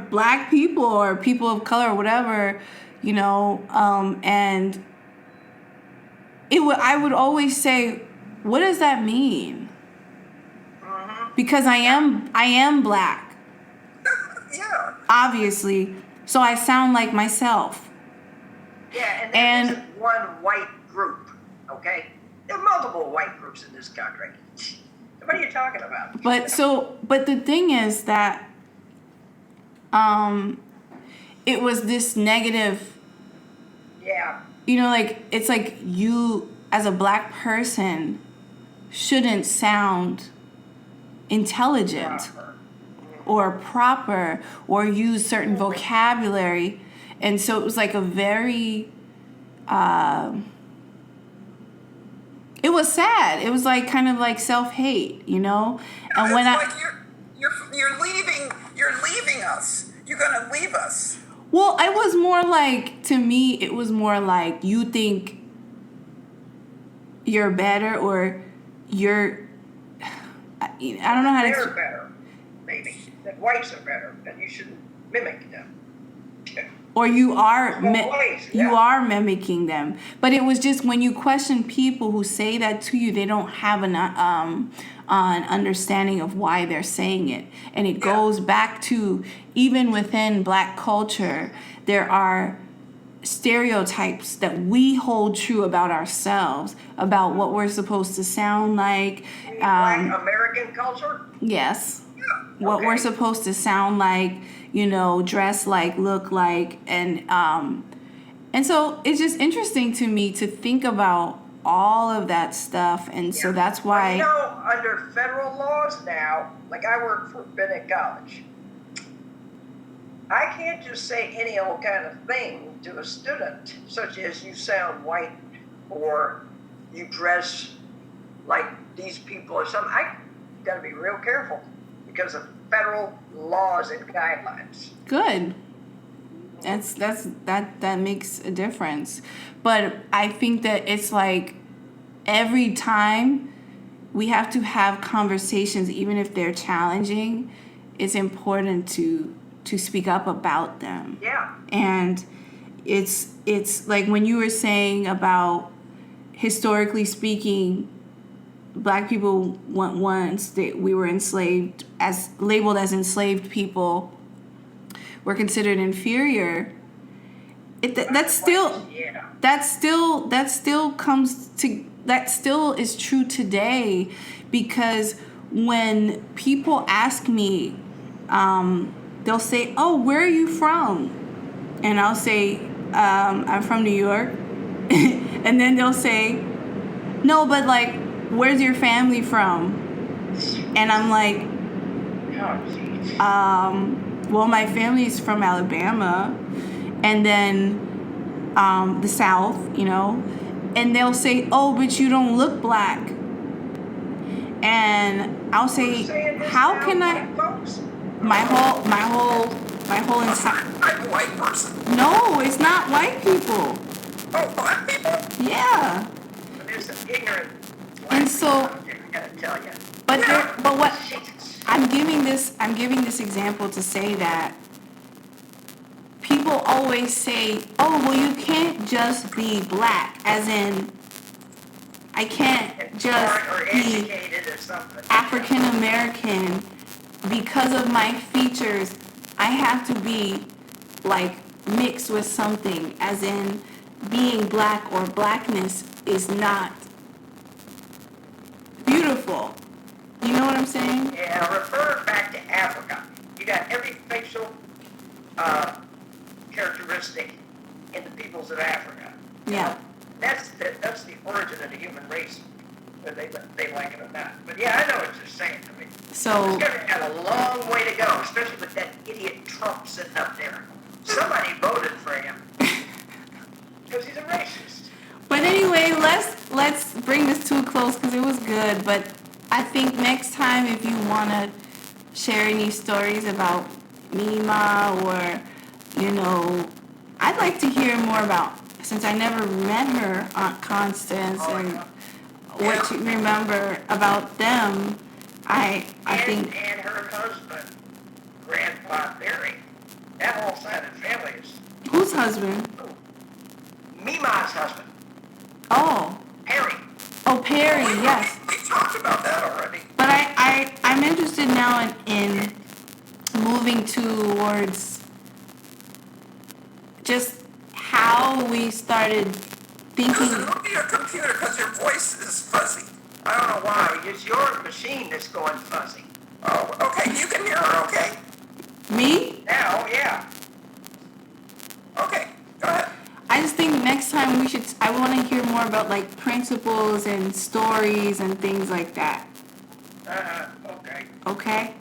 black people or people of color or whatever, and I would always say, what does that mean? Because I am black. Yeah. Obviously. So I sound like myself. Yeah, and there And isn't one white group, okay? There are multiple white groups in this country. What are you talking about? but the thing is that it was this negative, Yeah, like it's like you as a black person shouldn't sound intelligent proper. or proper or use certain vocabulary. And so it was like a very it was sad. It was like kind of like self-hate, And It's when like you're leaving us. You're gonna leave us. well, I was more like, to me, it was more like you think you're better or you're, I don't know how They're to, better, maybe. That whites are better, and you shouldn't mimic them. or you are, Both ways, you yeah. are mimicking them. But it was just when you question people who say that to you, they don't have an understanding of why they're saying it. And it goes back to, even within black culture, there are stereotypes that we hold true about ourselves, about what we're supposed to sound like. Black American culture? Yes. Yeah. What we're supposed to sound like, dress like, look like, and so it's just interesting to me to think about all of that stuff, and so that's why. Well, under federal laws now, like I work for Bennett College, I can't just say any old kind of thing to a student, such as you sound white or you dress like these people or something. I got to be real careful because of federal laws and guidelines. Good. That makes a difference. But I think that it's like every time we have to have conversations, even if they're challenging, it's important to speak up about them. Yeah. And it's like when you were saying about, historically speaking, black people once we were enslaved, as labeled as enslaved people, were considered inferior. That still is true today, because when people ask me, they'll say, "Oh, where are you from?" And I'll say, "I'm from New York." And then they'll say, "No, but like, where's your family from?" And I'm like, well, my family's from Alabama, and then the South, and they'll say, "Oh, but you don't look black." And I'll say, "How can I?" My whole entire. I'm a white person. No, it's not white people. Oh, black people? Yeah. There's some ignorant. And so, I gotta tell you. but what Jesus. I'm giving this example to say that people always say, "Oh, well, you can't just be black," as in, I can't just Or be educated or something. African American because of my features. I have to be like mixed with something, as in being black or blackness is not beautiful. You know what I'm saying? Yeah, refer back to Africa. You got every facial characteristic in the peoples of Africa. Yeah. That's the origin of the human race, whether they like it or not. But yeah, I know what you're saying to me. So It's got a long way to go, especially with that idiot Trump sitting up there. Somebody voted for him because he's a racist. But anyway, let's bring this to a close because it was good. But I think next time, if you want to share any stories about Mima, or I'd like to hear more about, since I never met her, Aunt Constance, and what you remember about them. I think. And her husband, Grandpa Barry. That whole side of the family is. Whose husband? Mima's husband, Oh. Harry. Oh, Perry, yes. We talked about that already. But I'm interested now in moving towards just how how we started thinking. Susan, look at your computer because your voice is fuzzy. I don't know why. Why? It's your machine that's going fuzzy. Oh, okay. You can hear her, okay? Me? Now, yeah. Okay, go ahead. I just think next time I want to hear more about like principles and stories and things like that. Okay. Okay?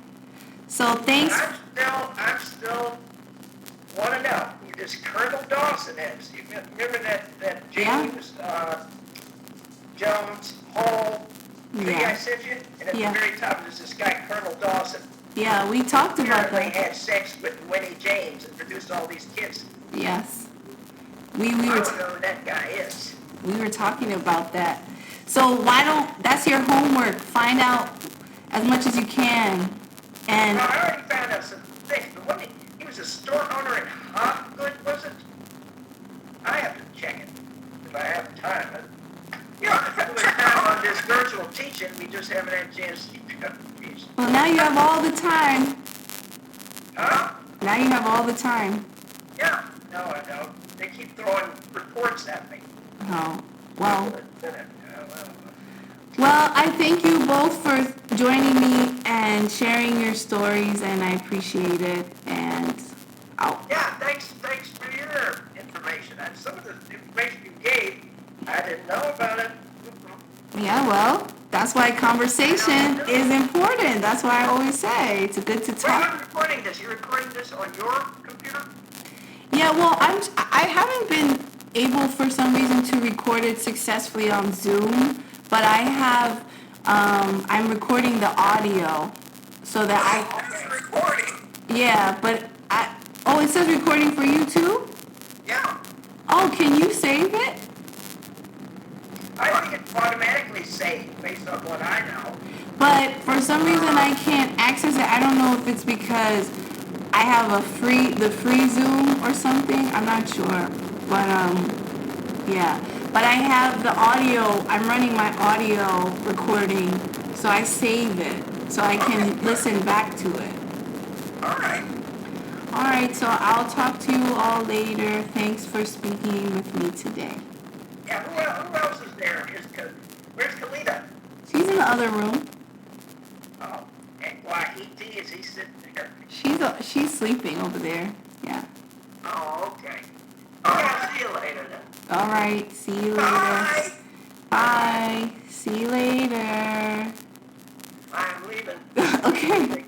So thanks. I'm still want to know who this Colonel Dawson is. You remember that Yeah. James Jones Hall tree I Yeah. sent you? And at Yeah. the very top is this guy, Colonel Dawson. Yeah, we talked about Apparently that. had sex with Winnie James and produced all these kids. Yes. We I were don't know who that guy is. we were talking about that. So why don't that's your homework. Find out as much as you can. And Well, I already found out some things, but he was a store owner in Hopgood, was it? I have to check it if I have time. Yeah, But with time on this virtual teaching, we just haven't had a chance to teach. well, now you have all the time. Huh? Now you have all the time. Yeah. No, I don't. They keep throwing reports at me. Oh, well. Well, Well, I thank you both for joining me and sharing your stories, and I appreciate it. And yeah, thanks for your information. And some of the information you gave, I didn't know about it. yeah, well, that's why conversation is important. That's why I always say it's good to Where talk. are you recording this? You're recording this on your computer? Yeah, well, I haven't been able for some reason to record it successfully on Zoom, but I have I'm recording the audio so that it's recording. yeah, but it says recording for you too? Yeah. Oh, can you save it? I think it's automatically saved based on what I know. But for some reason I can't access it. I don't know if it's because I have the free Zoom or something. I'm not sure. But yeah. But I have the audio. I'm running my audio recording, so I save it so I can listen back to it. All right. All right, so I'll talk to you all later. Thanks for speaking with me today. Yeah, who else is there? Where's Kalita? She's in the other room. Oh, and Wahiti, is he sitting there? She's sleeping over there. Yeah. Oh, okay. I'll see you later then. All right. See you later. Bye. Bye. See you later. I'm leaving. Okay.